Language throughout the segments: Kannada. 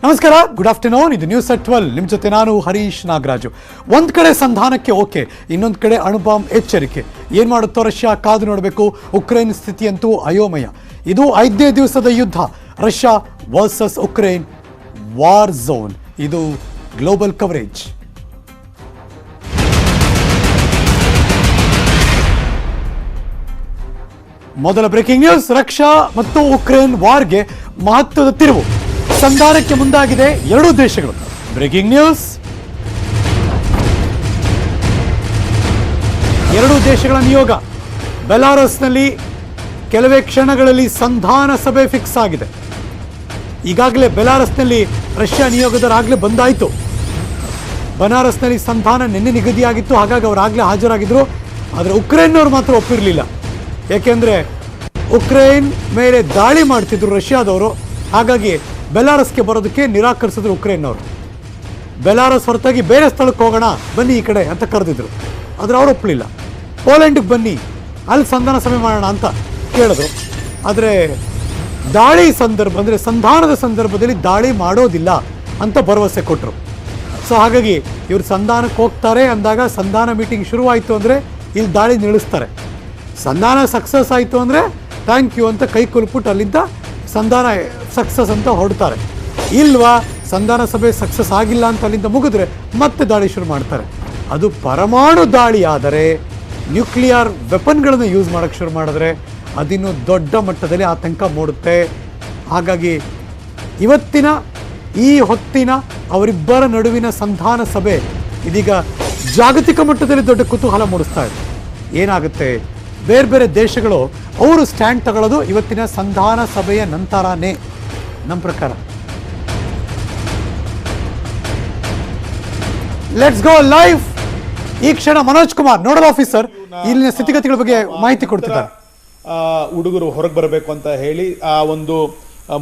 ನಮಸ್ಕಾರ, ಗುಡ್ ಆಫ್ಟರ್ನೂನ್. ಇದು ನ್ಯೂಸ್ ಅಟ್ 12. ನಿಮ್ಮ ಜೊತೆ ನಾನು ಹರೀಶ್ ನಾಗರಾಜು. ಒಂದು ಕಡೆ ಸಂಧಾನಕ್ಕೆ ಓಕೆ, ಇನ್ನೊಂದು ಕಡೆ ಅಣುಬಾಂಬ್ ಎಚ್ಚರಿಕೆ. ಏನು ಮಾಡುತ್ತೋ ರಷ್ಯಾ ಕಾದು ನೋಡಬೇಕು. ಉಕ್ರೇನ್ ಸ್ಥಿತಿಯಂತೂ ಅಯೋಮಯ. ಇದು 5ನೇ ದಿವಸದ ಯುದ್ಧ, Russia versus Ukraine war zone. ಇದು ಗ್ಲೋಬಲ್ ಕವರೇಜ್. ಮೊದಲ ಬ್ರೇಕಿಂಗ್ ನ್ಯೂಸ್, ರಷ್ಯಾ ಮತ್ತು ಉಕ್ರೇನ್ ವಾರ್ಗೆ ಮಹತ್ವದ ತಿರುವು. ಸಂಧಾನಕ್ಕೆ ಮುಂದಾಗಿದೆ ಎರಡೂ ದೇಶಗಳು. ಬ್ರೇಕಿಂಗ್ ನ್ಯೂಸ್, ಎರಡೂ ದೇಶಗಳ ನಿಯೋಗ ಬೆಲಾರಸ್ನಲ್ಲಿ ಕೆಲವೇ ಕ್ಷಣಗಳಲ್ಲಿ ಸಂಧಾನ ಸಭೆ ಫಿಕ್ಸ್ ಆಗಿದೆ. ಈಗಾಗಲೇ ಬೆಲಾರಸ್ನಲ್ಲಿ ರಷ್ಯಾ ನಿಯೋಗದವರಾಗಲೇ ಬಂದಾಯಿತು. ಬನಾರಸ್ನಲ್ಲಿ ಸಂಧಾನ ನಿನ್ನೆ ನಿಗದಿಯಾಗಿತ್ತು, ಹಾಗಾಗಿ ಅವರಾಗಲೇ ಹಾಜರಾಗಿದ್ದರು. ಆದರೆ ಉಕ್ರೇನ್ನವರು ಮಾತ್ರ ಒಪ್ಪಿರಲಿಲ್ಲ. ಯಾಕೆಂದರೆ ಉಕ್ರೇನ್ ಮೇಲೆ ದಾಳಿ ಮಾಡ್ತಿದ್ರು ರಷ್ಯಾದವರು. ಹಾಗಾಗಿ ಬೆಲಾರಸ್ಗೆ ಬರೋದಕ್ಕೆ ನಿರಾಕರಿಸಿದ್ರು ಉಕ್ರೇನ್ನವರು. ಬೆಲಾರಸ್ ಹೊರತಾಗಿ ಬೇರೆ ಸ್ಥಳಕ್ಕೆ ಹೋಗೋಣ ಬನ್ನಿ ಈ ಕಡೆ ಅಂತ ಕರೆದಿದ್ರು. ಆದರೆ ಅವರು ಒಪ್ಪಲಿಲ್ಲ. ಪೋಲೆಂಡ್ಗೆ ಬನ್ನಿ, ಅಲ್ಲಿ ಸಂಧಾನ ಸಭೆ ಮಾಡೋಣ ಅಂತ ಕೇಳಿದ್ರು. ಆದರೆ ದಾಳಿ ಸಂದರ್ಭ ಅಂದರೆ ಸಂಧಾನದ ಸಂದರ್ಭದಲ್ಲಿ ದಾಳಿ ಮಾಡೋದಿಲ್ಲ ಅಂತ ಭರವಸೆ ಕೊಟ್ಟರು. ಸೊ ಹಾಗಾಗಿ ಇವರು ಸಂಧಾನಕ್ಕೆ ಹೋಗ್ತಾರೆ ಅಂದಾಗ ಸಂಧಾನ ಮೀಟಿಂಗ್ ಶುರುವಾಯಿತು ಅಂದರೆ ಇಲ್ಲಿ ದಾಳಿ ನಿಲ್ಲಿಸ್ತಾರೆ. ಸಂಧಾನ ಸಕ್ಸಸ್ ಆಯಿತು ಅಂದರೆ ಥ್ಯಾಂಕ್ ಯು ಅಂತ ಕೈ ಕುಲ್ಬಿಟ್ಟು ಅಲ್ಲಿಂದ ಸಂಧಾನ ಸಕ್ಸಸ್ ಅಂತ ಹೊರಡ್ತಾರೆ. ಇಲ್ವಾ ಸಂಧಾನ ಸಭೆ ಸಕ್ಸಸ್ ಆಗಿಲ್ಲ ಅಂತ ಅಲ್ಲಿಂದ ಮುಗಿದ್ರೆ ಮತ್ತೆ ದಾಳಿ ಶುರು ಮಾಡ್ತಾರೆ. ಅದು ಪರಮಾಣು ದಾಳಿ ಆದರೆ, ನ್ಯೂಕ್ಲಿಯರ್ ವೆಪನ್ಗಳನ್ನು ಯೂಸ್ ಮಾಡೋಕ್ಕೆ ಶುರು ಮಾಡಿದ್ರೆ ಅದಿನ್ನೂ ದೊಡ್ಡ ಮಟ್ಟದಲ್ಲಿ ಆತಂಕ ಮೂಡುತ್ತೆ. ಹಾಗಾಗಿ ಇವತ್ತಿನ ಈ ಹೊತ್ತಿನ ಅವರಿಬ್ಬರ ನಡುವಿನ ಸಂಧಾನ ಸಭೆ ಇದೀಗ ಜಾಗತಿಕ ಮಟ್ಟದಲ್ಲಿ ದೊಡ್ಡ ಕುತೂಹಲ ಮೂಡಿಸ್ತಾ ಇದೆ. ಏನಾಗುತ್ತೆ, ಬೇರೆ ಬೇರೆ ದೇಶಗಳು ಅವರು ಸ್ಟ್ಯಾಂಡ್ ತಗೊಳ್ಳೋದು ಇವತ್ತಿನ ಸಂಧಾನ ಸಭೆಯ ನಂತರನೇ ನಮ್ಮ ಪ್ರಕಾರ. Let's go live. ಈ ಕ್ಷಣ ಮನೋಜ್ ಕುಮಾರ್, ನೋಡಲ್ ಆಫೀಸರ್, ಇಲ್ಲಿನ ಸ್ಥಿತಿಗತಿಗಳ ಬಗ್ಗೆ ಮಾಹಿತಿ ಕೊಡ್ತಿದ್ದಾರೆ. ಹುಡುಗರು ಹೊರಗೆ ಬರಬೇಕು ಅಂತ ಹೇಳಿ ಆ ಒಂದು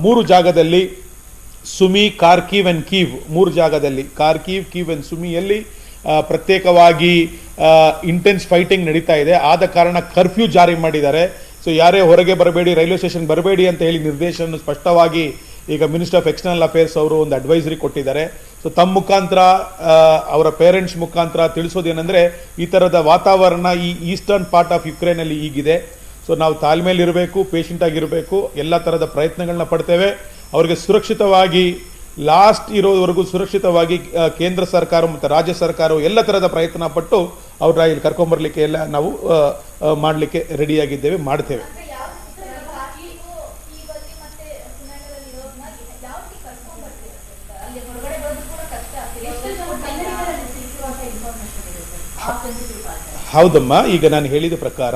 3 ಜಾಗದಲ್ಲಿ, ಸುಮಿ, ಕಾರ್ಕಿವ್ ಅಂಡ್ ಕೀವ್, 3 ಜಾಗದಲ್ಲಿ ಕಾರ್ಕಿವ್, ಕೀವ್ ಅಂಡ್ ಸುಮಿಯಲ್ಲಿ ಪ್ರತ್ಯೇಕವಾಗಿ ಇಂಟೆನ್ಸ್ ಫೈಟಿಂಗ್ ನಡೀತಾ ಇದೆ. ಆದ ಕಾರಣ ಕರ್ಫ್ಯೂ ಜಾರಿ ಮಾಡಿದ್ದಾರೆ. ಸೊ ಯಾರೇ ಹೊರಗೆ ಬರಬೇಡಿ, ರೈಲ್ವೆ ಸ್ಟೇಷನ್ ಬರಬೇಡಿ ಅಂತ ಹೇಳಿ ನಿರ್ದೇಶನ ಸ್ಪಷ್ಟವಾಗಿ ಈಗ ಮಿನಿಸ್ಟರ್ ಆಫ್ ಎಕ್ಸ್ಟರ್ನಲ್ ಅಫೇರ್ಸ್ ಅವರು ಒಂದು ಅಡ್ವೈಸರಿ ಕೊಟ್ಟಿದ್ದಾರೆ. ಸೊ ತಮ್ಮ ಮುಖಾಂತರ ಅವರ ಪೇರೆಂಟ್ಸ್ ಮುಖಾಂತರ ತಿಳಿಸೋದೇನೆಂದರೆ, ಈ ಥರದ ವಾತಾವರಣ ಈ ಈಸ್ಟರ್ನ್ ಪಾರ್ಟ್ ಆಫ್ ಯುಕ್ರೇನಲ್ಲಿ ಈಗಿದೆ. ಸೊ ನಾವು ತಾಳ್ಮೆಯಲ್ಲಿರಬೇಕು, ಪೇಷಂಟ್ ಆಗಿರಬೇಕು, ಎಲ್ಲ ಥರದ ಪ್ರಯತ್ನಗಳನ್ನ ಪಡ್ತೇವೆ. ಅವರಿಗೆ ಸುರಕ್ಷಿತವಾಗಿ ಲಾಸ್ಟ್ ಇರೋವರೆಗೂ ಸುರಕ್ಷಿತವಾಗಿ ಕೇಂದ್ರ ಸರ್ಕಾರ ಮತ್ತು ರಾಜ್ಯ ಸರ್ಕಾರವು ಎಲ್ಲ ಥರದ ಪ್ರಯತ್ನ ಪಟ್ಟು ಅವ್ರನ್ನ ಇಲ್ಲಿ ಕರ್ಕೊಂಬರ್ಲಿಕ್ಕೆ ಎಲ್ಲ ನಾವು ಮಾಡಲಿಕ್ಕೆ ರೆಡಿಯಾಗಿದ್ದೇವೆ, ಮಾಡ್ತೇವೆ. ಹೌದಮ್ಮ, ಈಗ ನಾನು ಹೇಳಿದ ಪ್ರಕಾರ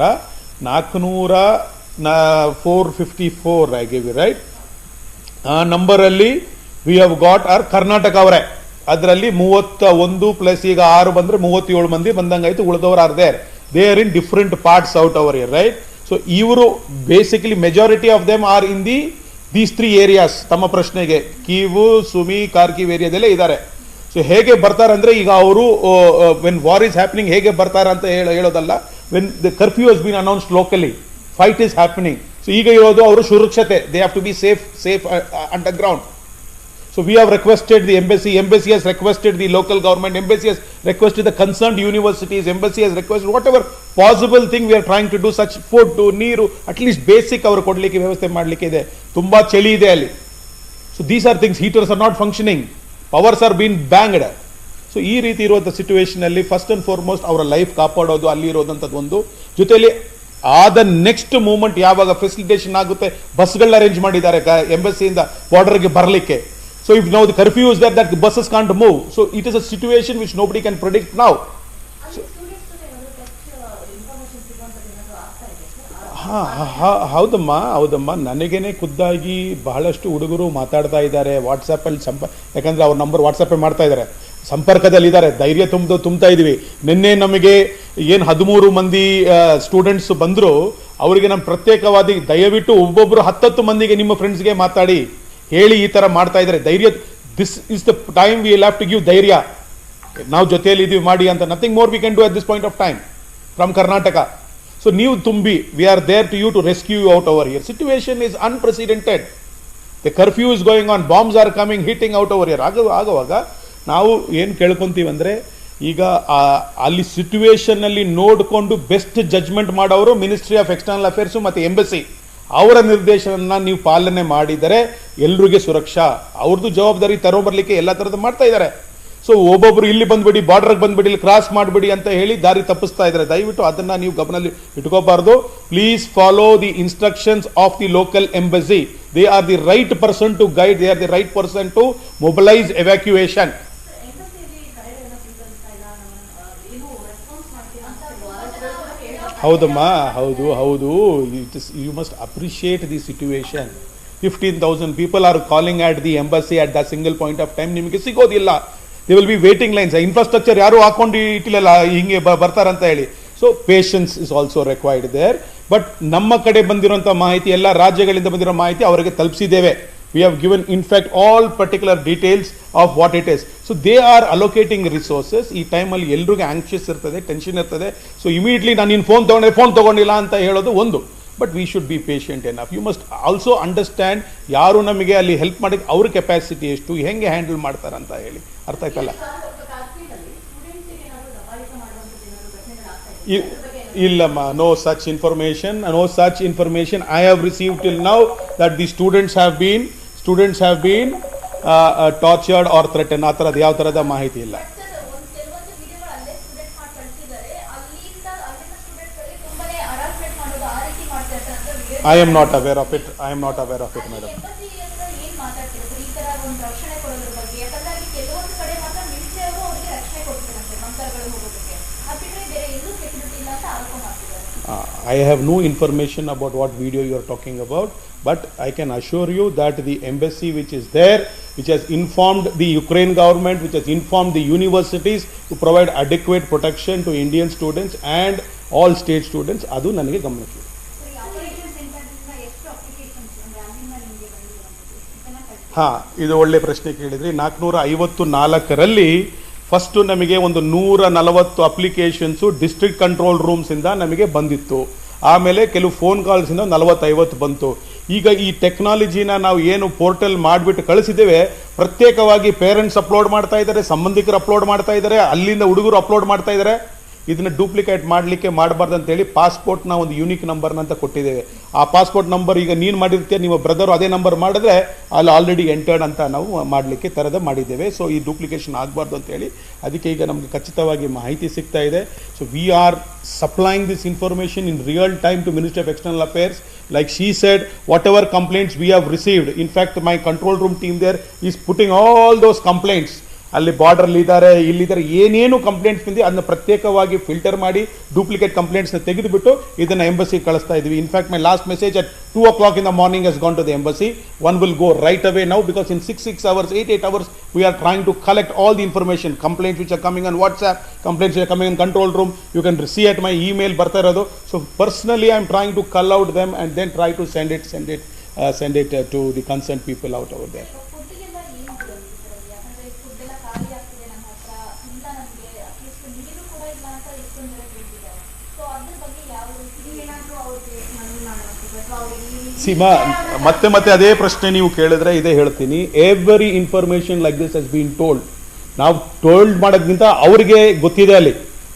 454 ಐ ಗಿವ್ ಯು ರೈಟ್. ಆ ನಂಬರಲ್ಲಿ we have got our Karnataka ಅವರೇ. ಅದರಲ್ಲಿ 31 ಪ್ಲಸ್ ಈಗ 6 ಬಂದರೆ 37 ಮಂದಿ ಬಂದಂಗಾಯ್ತು. ಉಳಿದವರು are there, they are in different parts out our year right. So ಇವರು basically majority of them are in these 3 areas. ತಮ್ಮ ಪ್ರಶ್ನೆಗೆ ಕೀವು, ಸುಮಿ, ಕಾರ್ಕಿವ್ ಏರಿಯಾದಲ್ಲೇ ಇದ್ದಾರೆ. ಸೊ ಹೇಗೆ ಬರ್ತಾರೆ ಅಂದರೆ, ಈಗ ಅವರು ವೆನ್ ವಾರ್ ಈಸ್ ಹ್ಯಾಪನಿಂಗ್ ಹೇಗೆ ಬರ್ತಾರೆ ಅಂತ ಹೇಳೋದಲ್ಲ. When the curfew has been announced locally, fight is happening. So ಈಗ ಇರೋದು ಅವರು ಸುರಕ್ಷತೆ, they have to be safe underground. So we have requested the embassy has requested the local government, embassy has requested the concerned universities, embassy has requested whatever possible thing we are trying to do, such food, ನೀರು, at least basic ಅವರು ಕೊಡಲಿಕ್ಕೆ ವ್ಯವಸ್ಥೆ ಮಾಡಲಿಕ್ಕೆ ಇದೆ. ತುಂಬ ಚಳಿ ಇದೆ ಅಲ್ಲಿ. So these are things, heaters are not functioning, powers are being banged. So ಈ ರೀತಿ ಇರುವಂಥ ಸಿಚುವೇಶನ್ ಅಲ್ಲಿ ಫಸ್ಟ್ ಅಂಡ್ ಫಾರ್ಮೋಸ್ಟ್ ಅವರ ಲೈಫ್ ಕಾಪಾಡೋದು ಅಲ್ಲಿ ಇರೋದಂಥದ್ದು ಒಂದು. ಜೊತೆಯಲ್ಲಿ ಆದ ನೆಕ್ಸ್ಟ್ ಮೂಮೆಂಟ್ ಯಾವಾಗ ಫೆಸಿಲಿಟೇಷನ್ ಆಗುತ್ತೆ, ಬಸ್ಗಳನ್ನ ಅರೇಂಜ್ ಮಾಡಿದ್ದಾರೆ ಎಂಬಸಿಯಿಂದ ಬಾರ್ಡರ್ಗೆ ಬರಲಿಕ್ಕೆ. So if now the curfew is there, that the buses can't move. So it is a situation which nobody can predict now. ಹೌದಮ್ಮ, ನನಗೇನೆ ಖುದ್ದಾಗಿ ಬಹಳಷ್ಟು ಹುಡುಗರು ಮಾತಾಡ್ತಾ ಇದ್ದಾರೆ ವಾಟ್ಸಪ್ಪಲ್ಲಿ. ಯಾಕಂದರೆ ಅವ್ರ ನಂಬರ್ ವಾಟ್ಸಪ್ಪೇ ಮಾಡ್ತಾ ಇದ್ದಾರೆ, ಸಂಪರ್ಕದಲ್ಲಿದ್ದಾರೆ, ಧೈರ್ಯ ತುಂಬ್ತಾ ಇದ್ದೀವಿ. ನಿನ್ನೆ ನಮಗೆ ಏನು 13 ಮಂದಿ ಸ್ಟೂಡೆಂಟ್ಸ್ ಬಂದರು, ಅವರಿಗೆ ನಮ್ಮ ಪ್ರತ್ಯೇಕವಾದಿ ದಯವಿಟ್ಟು ಒಬ್ಬೊಬ್ಬರು 10 ಮಂದಿಗೆ ನಿಮ್ಮ ಫ್ರೆಂಡ್ಸ್ಗೆ ಮಾತಾಡಿ ಹೇಳಿ ಈ ಥರ ಮಾಡ್ತಾ ಇದ್ದಾರೆ. ಧೈರ್ಯ, this is the time we will have to give ಧೈರ್ಯ. ನಾವು ಜೊತೆಯಲ್ಲಿ ಇದೀವಿ ಮಾಡಿ ಅಂತ. Nothing more we can do at this point of time from Karnataka. So ನೀವು ತುಂಬಿ, we are there to you to rescue you out over here. Situation is unprecedented. The curfew is going on, bombs are coming, hitting out over here. ಆಗುವಾಗ ನಾವು ಏನು ಕೇಳ್ಕೊಂತೀವಿ ಅಂದರೆ, ಈಗ ಅಲ್ಲಿ ಸಿಚುವೇಶನ್ನಲ್ಲಿ ನೋಡಿಕೊಂಡು ಬೆಸ್ಟ್ ಜಡ್ಜ್ಮೆಂಟ್ ಮಾಡೋರು ಮಿನಿಸ್ಟ್ರಿ ಆಫ್ ಎಕ್ಸ್ಟರ್ನಲ್ ಅಫೇರ್ಸು ಮತ್ತು ಎಂಬಸಿ. ಅವರ ನಿರ್ದೇಶನ ನೀವು ಪಾಲನೆ ಮಾಡಿದರೆ ಎಲ್ರಿಗೆ ಸುರಕ್ಷಾ. ಅವ್ರದ್ದು ಜವಾಬ್ದಾರಿ ತರೋಬರ್ಲಿಕ್ಕೆ ಎಲ್ಲ ಥರದ್ದು ಮಾಡ್ತಾ ಇದ್ದಾರೆ. ಸೊ ಒಬ್ಬೊಬ್ರು ಇಲ್ಲಿ ಬಂದ್ಬಿಡಿ, ಬಾರ್ಡರ್ಗೆ ಬಂದ್ಬಿಡಿ, ಇಲ್ಲಿ ಕ್ರಾಸ್ ಮಾಡಿಬಿಡಿ ಅಂತ ಹೇಳಿ ದಾರಿ ತಪ್ಪಿಸ್ತಾ ಇದ್ದಾರೆ. ದಯವಿಟ್ಟು ಅದನ್ನ ನೀವು ಗಮನದಲ್ಲಿ ಇಟ್ಕೋಬಾರ್ದು. Please follow the instructions of the local embassy. They are the right person to guide, they are the right person to mobilise evacuation. ಹೌದಮ್ಮ, ಹೌದು. You must appreciate the situation. 15,000 people are calling at the embassy at the single point of time. ನಿಮಗೆ ಸಿಗೋದಿಲ್ಲ. They will be waiting lines. Infrastructure ಯಾರು ಹಾಕೊಂಡು ಇಟ್ಟಿಲ್ಲ ಹಿಂಗೆ ಬರ್ತಾರಂತ ಹೇಳಿ. So patience is also required there. But ನಮ್ಮ ಕಡೆ ಬಂದಿರುವಂಥ ಮಾಹಿತಿ, ಎಲ್ಲ ರಾಜ್ಯಗಳಿಂದ ಬಂದಿರೋ ಮಾಹಿತಿ ಅವರಿಗೆ ತಲುಪಿಸಿದ್ದೇವೆ. We have given in fact all particular details of what it is. So they are allocating resources. ಈ ಟೈಮಲ್ಲಿ ಎಲ್ರಿಗೂ ಆಂಕ್ಷಿಯಸ್ ಇರ್ತದೆ, ಟೆನ್ಷನ್ ಇರ್ತದೆ. ಸೊ ಇಮಿಡಿಯೇಟ್ಲಿ ನಾನು ನೀನು ಫೋನ್ ತೊಗೊಂಡಿಲ್ಲ ಅಂತ ಹೇಳೋದು ಒಂದು. But we should be patient enough. You must also understand ಯಾರು ನಮಗೆ ಅಲ್ಲಿ ಹೆಲ್ಪ್ ಮಾಡಿ ಅವ್ರ ಕೆಪಾಸಿಟಿ ಎಷ್ಟು, ಹೆಂಗೆ ಹ್ಯಾಂಡಲ್ ಮಾಡ್ತಾರಂತ ಹೇಳಿ. ಅರ್ಥ ಆಯ್ತಲ್ಲ? ಇಲ್ಲಮ್ಮ, no such information. I have received till now that the students have been tortured or threatened. ಆ ಥರದ್ದು ಯಾವ ಥರದ ಮಾಹಿತಿ ಇಲ್ಲ. I am not aware of it, madam. I have no information about what video you are talking about, but I can assure you that the embassy which is there, which has informed the Ukraine government, which has informed the universities to provide adequate protection to Indian students and all state students, adu nanage gamanike. ಇದು ಒಳ್ಳೆ ಪ್ರಶ್ನೆ ಕೇಳಿದ್ರಿ. 454ರಲ್ಲಿ ಫಸ್ಟು ನಮಗೆ ಒಂದು 140 ಅಪ್ಲಿಕೇಶನ್ಸು ಡಿಸ್ಟ್ರಿಕ್ಟ್ ಕಂಟ್ರೋಲ್ ರೂಮ್ಸಿಂದ ನಮಗೆ ಬಂದಿತ್ತು. ಆಮೇಲೆ ಕೆಲವು ಫೋನ್ ಕಾಲ್ಸಿಂದ 40-50 ಬಂತು. ಈಗ ಈ ಟೆಕ್ನಾಲಜಿನ ನಾವು ಏನು ಪೋರ್ಟಲ್ ಮಾಡಿಬಿಟ್ಟು ಕಳಿಸಿದ್ದೇವೆ, ಪ್ರತ್ಯೇಕವಾಗಿ ಪೇರೆಂಟ್ಸ್ ಅಪ್ಲೋಡ್ ಮಾಡ್ತಾ ಇದ್ದಾರೆ, ಸಂಬಂಧಿಕರು ಅಪ್ಲೋಡ್ ಮಾಡ್ತಾ ಇದ್ದಾರೆ, ಅಲ್ಲಿಂದ ಹುಡುಗರು ಅಪ್ಲೋಡ್ ಮಾಡ್ತಾ ಇದ್ದಾರೆ. ಇದನ್ನ ಡೂಪ್ಲಿಕೇಟ್ ಮಾಡಲಿಕ್ಕೆ ಮಾಡಬಾರ್ದು ಅಂತೇಳಿ ಪಾಸ್ಪೋರ್ಟ್ನ ಒಂದು ಯೂನಿಕ್ ನಂಬರ್ನ ಅಂತ ಕೊಟ್ಟಿದ್ದೇವೆ. ಆ ಪಾಸ್ಪೋರ್ಟ್ ನಂಬರ್ ಈಗ ನೀನು ಮಾಡಿರ್ತೀಯ, ನಿಮ್ಮ ಬ್ರದರು ಅದೇ ನಂಬರ್ ಮಾಡಿದ್ರೆ ಅಲ್ಲಿ ಆಲ್ರೆಡಿ ಎಂಟರ್ಡ್ ಅಂತ ನಾವು ಮಾಡಲಿಕ್ಕೆ ಥರದ ಮಾಡಿದ್ದೇವೆ. ಸೊ ಈ ಡೂಪ್ಲಿಕೇಶನ್ ಆಗಬಾರ್ದು ಅಂತೇಳಿ ಅದಕ್ಕೆ ಈಗ ನಮಗೆ ಖಚಿತವಾಗಿ ಮಾಹಿತಿ ಸಿಗ್ತಾ ಇದೆ. So we are supplying this information in real time to ministry of external affairs. Like she said, whatever complaints we have received, in fact my control room team there is putting all those complaints, ಅಲ್ಲಿ ಬಾರ್ಡರ್ಲಿ ಇದ್ದಾರೆ, ಇಲ್ಲಿದ್ದಾರೆ, ಏನೇನು ಕಂಪ್ಲೇಂಟ್ಸ್ ಬಂದು ಅದನ್ನ ಪ್ರತ್ಯೇಕವಾಗಿ ಫಿಲ್ಟರ್ ಮಾಡಿ ಡೂಪ್ಲಿಕೇಟ್ ಕಂಪ್ಲೇಂಟ್ಸ್ನ ತೆಗೆದುಬಿಟ್ಟು ಇದನ್ನು ಎಂಬಸಿಗೆ ಕಳಿಸ್ತಾ ಇದ್ವಿ. In fact my last message at 2 o'clock in the morning has gone to the embassy. One will go right away now because in 6 hours, 8 hours, we are trying to collect all the information, complaints which are coming on WhatsApp, complaints which are coming in control room. You can see at my email ಬರ್ತಾ ಇರೋದು. So personally I am trying to cull out them and then try to send it to the concerned people out over there. Seema, ಮತ್ತೆ ಅದೇ ಪ್ರಶ್ನೆ ನೀವು ಕೇಳಿದ್ರೆ ಇದೇ ಹೇಳ್ತೀನಿ. Every information like this has been told. ನಾವು ಟೋಲ್ಡ್ ಮಾಡೋದ್ಕಿಂತ ಅವ್ರಿಗೆ ಗೊತ್ತಿದೆ ಅಲ್ಲಿ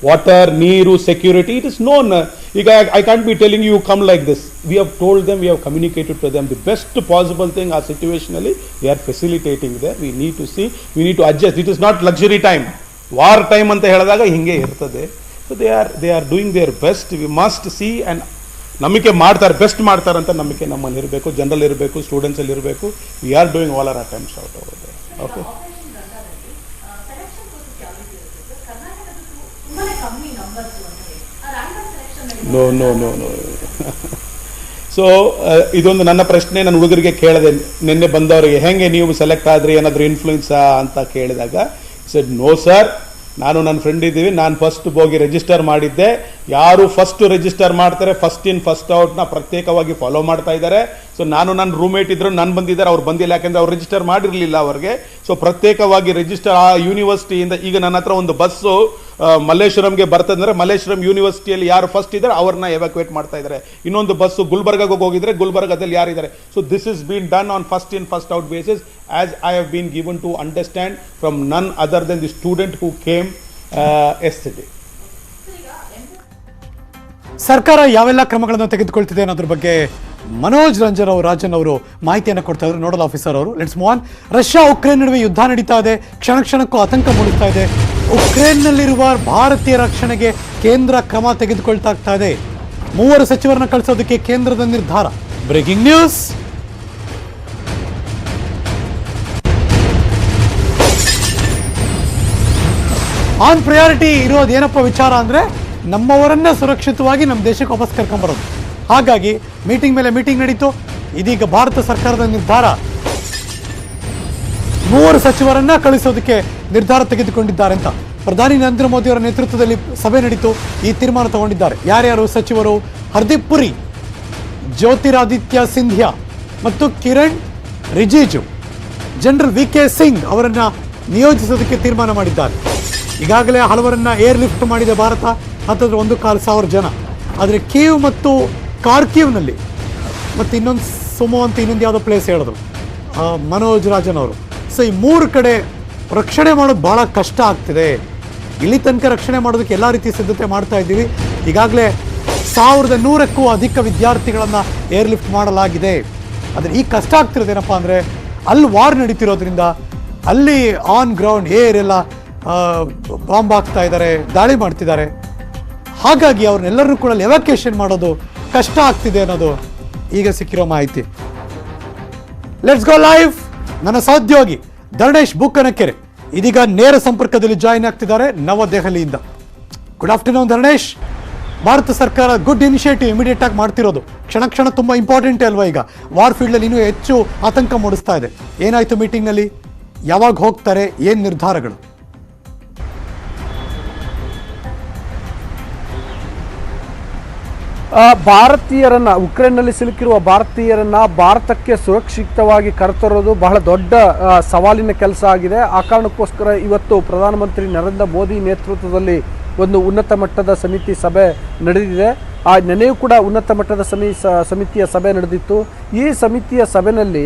ವಾಟರ್, ನೀರು, ಸೆಕ್ಯೂರಿಟಿ, ಇಟ್ ಇಸ್ ನೋನ್. ಈಗ I can't be telling you come like this. We have told them, we have communicated to them the best possible thing. ಆ ಸಿಚುವೇಶನಲ್ಲಿ we are facilitating they. We need to see, we need to adjust. It is not luxury time, war time ಅಂತ ಹೇಳಿದಾಗ ಹಿಂಗೆ ಇರ್ತದೆ. So they are doing there best. We must C and ನಂಬಿಕೆ ಮಾಡ್ತಾರೆ, ಬೆಸ್ಟ್ ಮಾಡ್ತಾರೆ ಅಂತ ನಂಬಿಕೆ ನಮ್ಮಲ್ಲಿ ಇರಬೇಕು, ಜನರಲ್ಲಿ ಇರಬೇಕು, ಸ್ಟೂಡೆಂಟ್ಸಲ್ಲಿ ಇರಬೇಕು. We are doing all our attempts out over there. Okay. No. So ಇದೊಂದು ನನ್ನ ಪ್ರಶ್ನೆ ನನ್ನ ಹುಡುಗರಿಗೆ ಕೇಳಿದೆ ನಿನ್ನೆ ಬಂದವರಿಗೆ, ಹೆಂಗೆ ನೀವು ಸೆಲೆಕ್ಟ್ ಆದರೆ ಏನಾದರೂ ಇನ್ಫ್ಲೂಯೆನ್ಸಾ ಅಂತ ಕೇಳಿದಾಗ ಸೆಡ್ ನೋ ಸರ್, ನಾನು ನನ್ನ ಫ್ರೆಂಡ್ ಇದ್ದೀವಿ, ನಾನು ಫಸ್ಟ್ ಹೋಗಿ ರಿಜಿಸ್ಟರ್ ಮಾಡಿದ್ದೆ. ಯಾರು ಫಸ್ಟ್ ರಿಜಿಸ್ಟರ್ ಮಾಡ್ತಾರೆ, ಫಸ್ಟ್ ಇನ್ ಫಸ್ಟ್ ಔಟ್ನ ಪ್ರತ್ಯೇಕವಾಗಿ ಫಾಲೋ ಮಾಡ್ತಾ ಇದ್ದಾರೆ. ಸೊ ನನ್ನ ರೂಮೇಟ್ ಇದ್ರು, ನಾನು ಬಂದಿದ್ದಾರೆ, ಅವ್ರು ಬಂದಿಲ್ಲ, ಯಾಕೆಂದರೆ ಅವ್ರು ರಿಜಿಸ್ಟರ್ ಮಾಡಿರಲಿಲ್ಲ ಅವ್ರಿಗೆ. ಸೊ ಪ್ರತ್ಯೇಕವಾಗಿ ರಿಜಿಸ್ಟರ್ ಆ ಯೂನಿವರ್ಸಿಟಿಯಿಂದ ಈಗ ನನ್ನ ಹತ್ರ ಒಂದು ಬಸ್ಸು ಮಲ್ಲೇಶ್ವರಂಗೆ ಬರ್ತಂದ್ರೆ ಮಲ್ಲೇಶ್ವರಂ ಯೂನಿವರ್ಸಿಟಿಯಲ್ಲಿ ಯಾರು ಫಸ್ಟ್ ಇದ್ದಾರೆ ಅವ್ರನ್ನ ಎವಾಕ್ಯುವೇಟ್ ಮಾಡ್ತಾ ಇದ್ದಾರೆ. ಇನ್ನೊಂದು ಬಸ್ಸು ಗುಲ್ಬರ್ಗಾಗೆ ಹೋಗಿದ್ರೆ ಗುಲ್ಬರ್ಗಾದಲ್ಲಿ ಯಾರಿದ್ದಾರೆ. So this has been done on first in first out basis as I have been given to understand from none other than the student who came yesterday. ಸರ್ಕಾರ ಯಾವೆಲ್ಲ ಕ್ರಮಗಳನ್ನು ತೆಗೆದುಕೊಳ್ತಿದೆ ಅನ್ನೋದ್ರ ಬಗ್ಗೆ ಮನೋಜ್ ರಾಜನ್ ಅವರು ಮಾಹಿತಿಯನ್ನು ಕೊಡ್ತಾ ಇದ್ದಾರೆ, ನೋಡಲ್ ಆಫೀಸರ್ ಅವರು. Let's move on. Russia Ukraine ನಡುವೆ ಯುದ್ಧ ನಡೀತಾ ಇದೆ, ಕ್ಷಣ ಕ್ಷಣಕ್ಕೂ ಆತಂಕ ಮೂಡಿಸ್ತಾ ಇದೆ. ಉಕ್ರೇನ್ನಲ್ಲಿರುವ ಭಾರತೀಯ ರಕ್ಷಣೆಗೆ ಕೇಂದ್ರ ಕ್ರಮ ತೆಗೆದುಕೊಳ್ತಾ ಇದೆ. 3 ಸಚಿವರನ್ನ ಕಳಿಸೋದಕ್ಕೆ ಕೇಂದ್ರದ ನಿರ್ಧಾರ. Breaking news. ಆನ್ ಪ್ರಯಾರಿಟಿ ಇರೋದು ಏನಪ್ಪ ವಿಚಾರ ಅಂದರೆ ನಮ್ಮವರನ್ನ ಸುರಕ್ಷಿತವಾಗಿ ನಮ್ಮ ದೇಶಕ್ಕೆ ವಾಪಸ್ ಕರ್ಕೊಂಬರೋದು. ಹಾಗಾಗಿ ಮೀಟಿಂಗ್ ಮೇಲೆ ಮೀಟಿಂಗ್ ನಡೀತು. ಇದೀಗ ಭಾರತ ಸರ್ಕಾರದ ನಿರ್ಧಾರ 3 ಸಚಿವರನ್ನ ಕಳಿಸೋದಕ್ಕೆ ನಿರ್ಧಾರ ತೆಗೆದುಕೊಂಡಿದ್ದಾರೆ ಅಂತ ಪ್ರಧಾನಿ ನರೇಂದ್ರ ಮೋದಿ ಅವರ ನೇತೃತ್ವದಲ್ಲಿ ಸಭೆ ನಡೀತು. ಈ ತೀರ್ಮಾನ ತಗೊಂಡಿದ್ದಾರೆ. ಯಾರ್ಯಾರು ಸಚಿವರು? ಹರ್ದೀಪ್ ಪುರಿ, ಜ್ಯೋತಿರಾದಿತ್ಯ ಸಿಂಧಿಯಾ ಮತ್ತು ಕಿರಣ್ ರಿಜಿಜು. ಜನರಲ್ VK ಸಿಂಗ್ ಅವರನ್ನ ನಿಯೋಜಿಸೋದಕ್ಕೆ ತೀರ್ಮಾನ ಮಾಡಿದ್ದಾರೆ. ಈಗಾಗಲೇ ಹಲವರನ್ನ ಏರ್ ಲಿಫ್ಟ್ ಮಾಡಿದೆ ಭಾರತ, 1,400 ಜನ. ಆದರೆ ಕೀವ್ ಮತ್ತು ಕಾರ್ಕಿವ್ನಲ್ಲಿ ಮತ್ತು ಇನ್ನೊಂದು ಸುಮೋ ಅಂತ ಇನ್ನೊಂದು ಯಾವುದೋ ಪ್ಲೇಸ್ ಹೇಳಿದ್ರು ಮನೋಜ್ ರಾಜನ್ ಅವರು. ಸೊ ಈ 3 ಕಡೆ ರಕ್ಷಣೆ ಮಾಡೋದು ಭಾಳ ಕಷ್ಟ ಆಗ್ತಿದೆ. ಇಲ್ಲಿ ತನಕ ರಕ್ಷಣೆ ಮಾಡೋದಕ್ಕೆ ಎಲ್ಲ ರೀತಿ ಸಿದ್ಧತೆ ಮಾಡ್ತಾ ಇದ್ದೀವಿ. ಈಗಾಗಲೇ 1,100ಕ್ಕೂ ಅಧಿಕ ವಿದ್ಯಾರ್ಥಿಗಳನ್ನು ಏರ್ ಲಿಫ್ಟ್ ಮಾಡಲಾಗಿದೆ. ಆದರೆ ಈ ಕಷ್ಟ ಆಗ್ತಿರೋದೇನಪ್ಪ ಅಂದರೆ ಅಲ್ಲಿ ವಾರ್ ನಡೀತಿರೋದ್ರಿಂದ ಅಲ್ಲಿ ಆನ್ ಗ್ರೌಂಡ್ ಏರ್ ಎಲ್ಲ ಬಾಂಬ್ ಹಾಕ್ತಾ ಇದ್ದಾರೆ, ದಾಳಿ ಮಾಡ್ತಿದ್ದಾರೆ. ಹಾಗಾಗಿ ಅವ್ರನ್ನೆಲ್ಲರೂ ಕೂಡ ಎವಾಕ್ಯುಯೇಷನ್ ಮಾಡೋದು ಕಷ್ಟ ಆಗ್ತಿದೆ ಅನ್ನೋದು ಈಗ ಸಿಕ್ಕಿರೋ ಮಾಹಿತಿ. Let's go live. ನನ್ನ ಸಹೋದ್ಯೋಗಿ ಧರಣೇಶ್ ಬೂಕನಕೆರೆ ಇದೀಗ ನೇರ ಸಂಪರ್ಕದಲ್ಲಿ ಜಾಯಿನ್ ಆಗ್ತಿದ್ದಾರೆ ನವದೆಹಲಿಯಿಂದ. Good afternoon Dharanesh. ಭಾರತ ಸರ್ಕಾರ ಗುಡ್ ಇನಿಷಿಯೇಟಿವ್ ಇಮಿಡಿಯೇಟ್ ಆಗಿ ಮಾಡ್ತಿರೋದು ಕ್ಷಣ ತುಂಬ ಇಂಪಾರ್ಟೆಂಟ್ ಅಲ್ವಾ? ಈಗ ವಾರ್ ಫೀಲ್ಡಲ್ಲಿ ಇನ್ನೂ ಹೆಚ್ಚು ಆತಂಕ ಮೂಡಿಸ್ತಾ ಇದೆ. ಏನಾಯಿತು ಮೀಟಿಂಗ್ನಲ್ಲಿ? ಯಾವಾಗ ಹೋಗ್ತಾರೆ? ಏನು ನಿರ್ಧಾರಗಳು? ಭಾರತೀಯರನ್ನ ಉಕ್ರೇನ್ನಲ್ಲಿ ಸಿಲುಕಿರುವ ಭಾರತೀಯರನ್ನ ಭಾರತಕ್ಕೆ ಸುರಕ್ಷಿತವಾಗಿ ಕರೆತರೋದು ಬಹಳ ದೊಡ್ಡ ಸವಾಲಿನ ಕೆಲಸ ಆಗಿದೆ. ಆ ಕಾರಣಕ್ಕೋಸ್ಕರ ಇವತ್ತು ಪ್ರಧಾನಮಂತ್ರಿ ನರೇಂದ್ರ ಮೋದಿ ನೇತೃತ್ವದಲ್ಲಿ ಒಂದು ಉನ್ನತ ಮಟ್ಟದ ಸಮಿತಿ ಸಭೆ ನಡೆದಿದೆ. ನೆನೆಯೂ ಕೂಡ ಉನ್ನತ ಮಟ್ಟದ ಸಮಿತಿಯ ಸಭೆ ನಡೆದಿತ್ತು. ಈ ಸಮಿತಿಯ ಸಭೆಯಲ್ಲಿ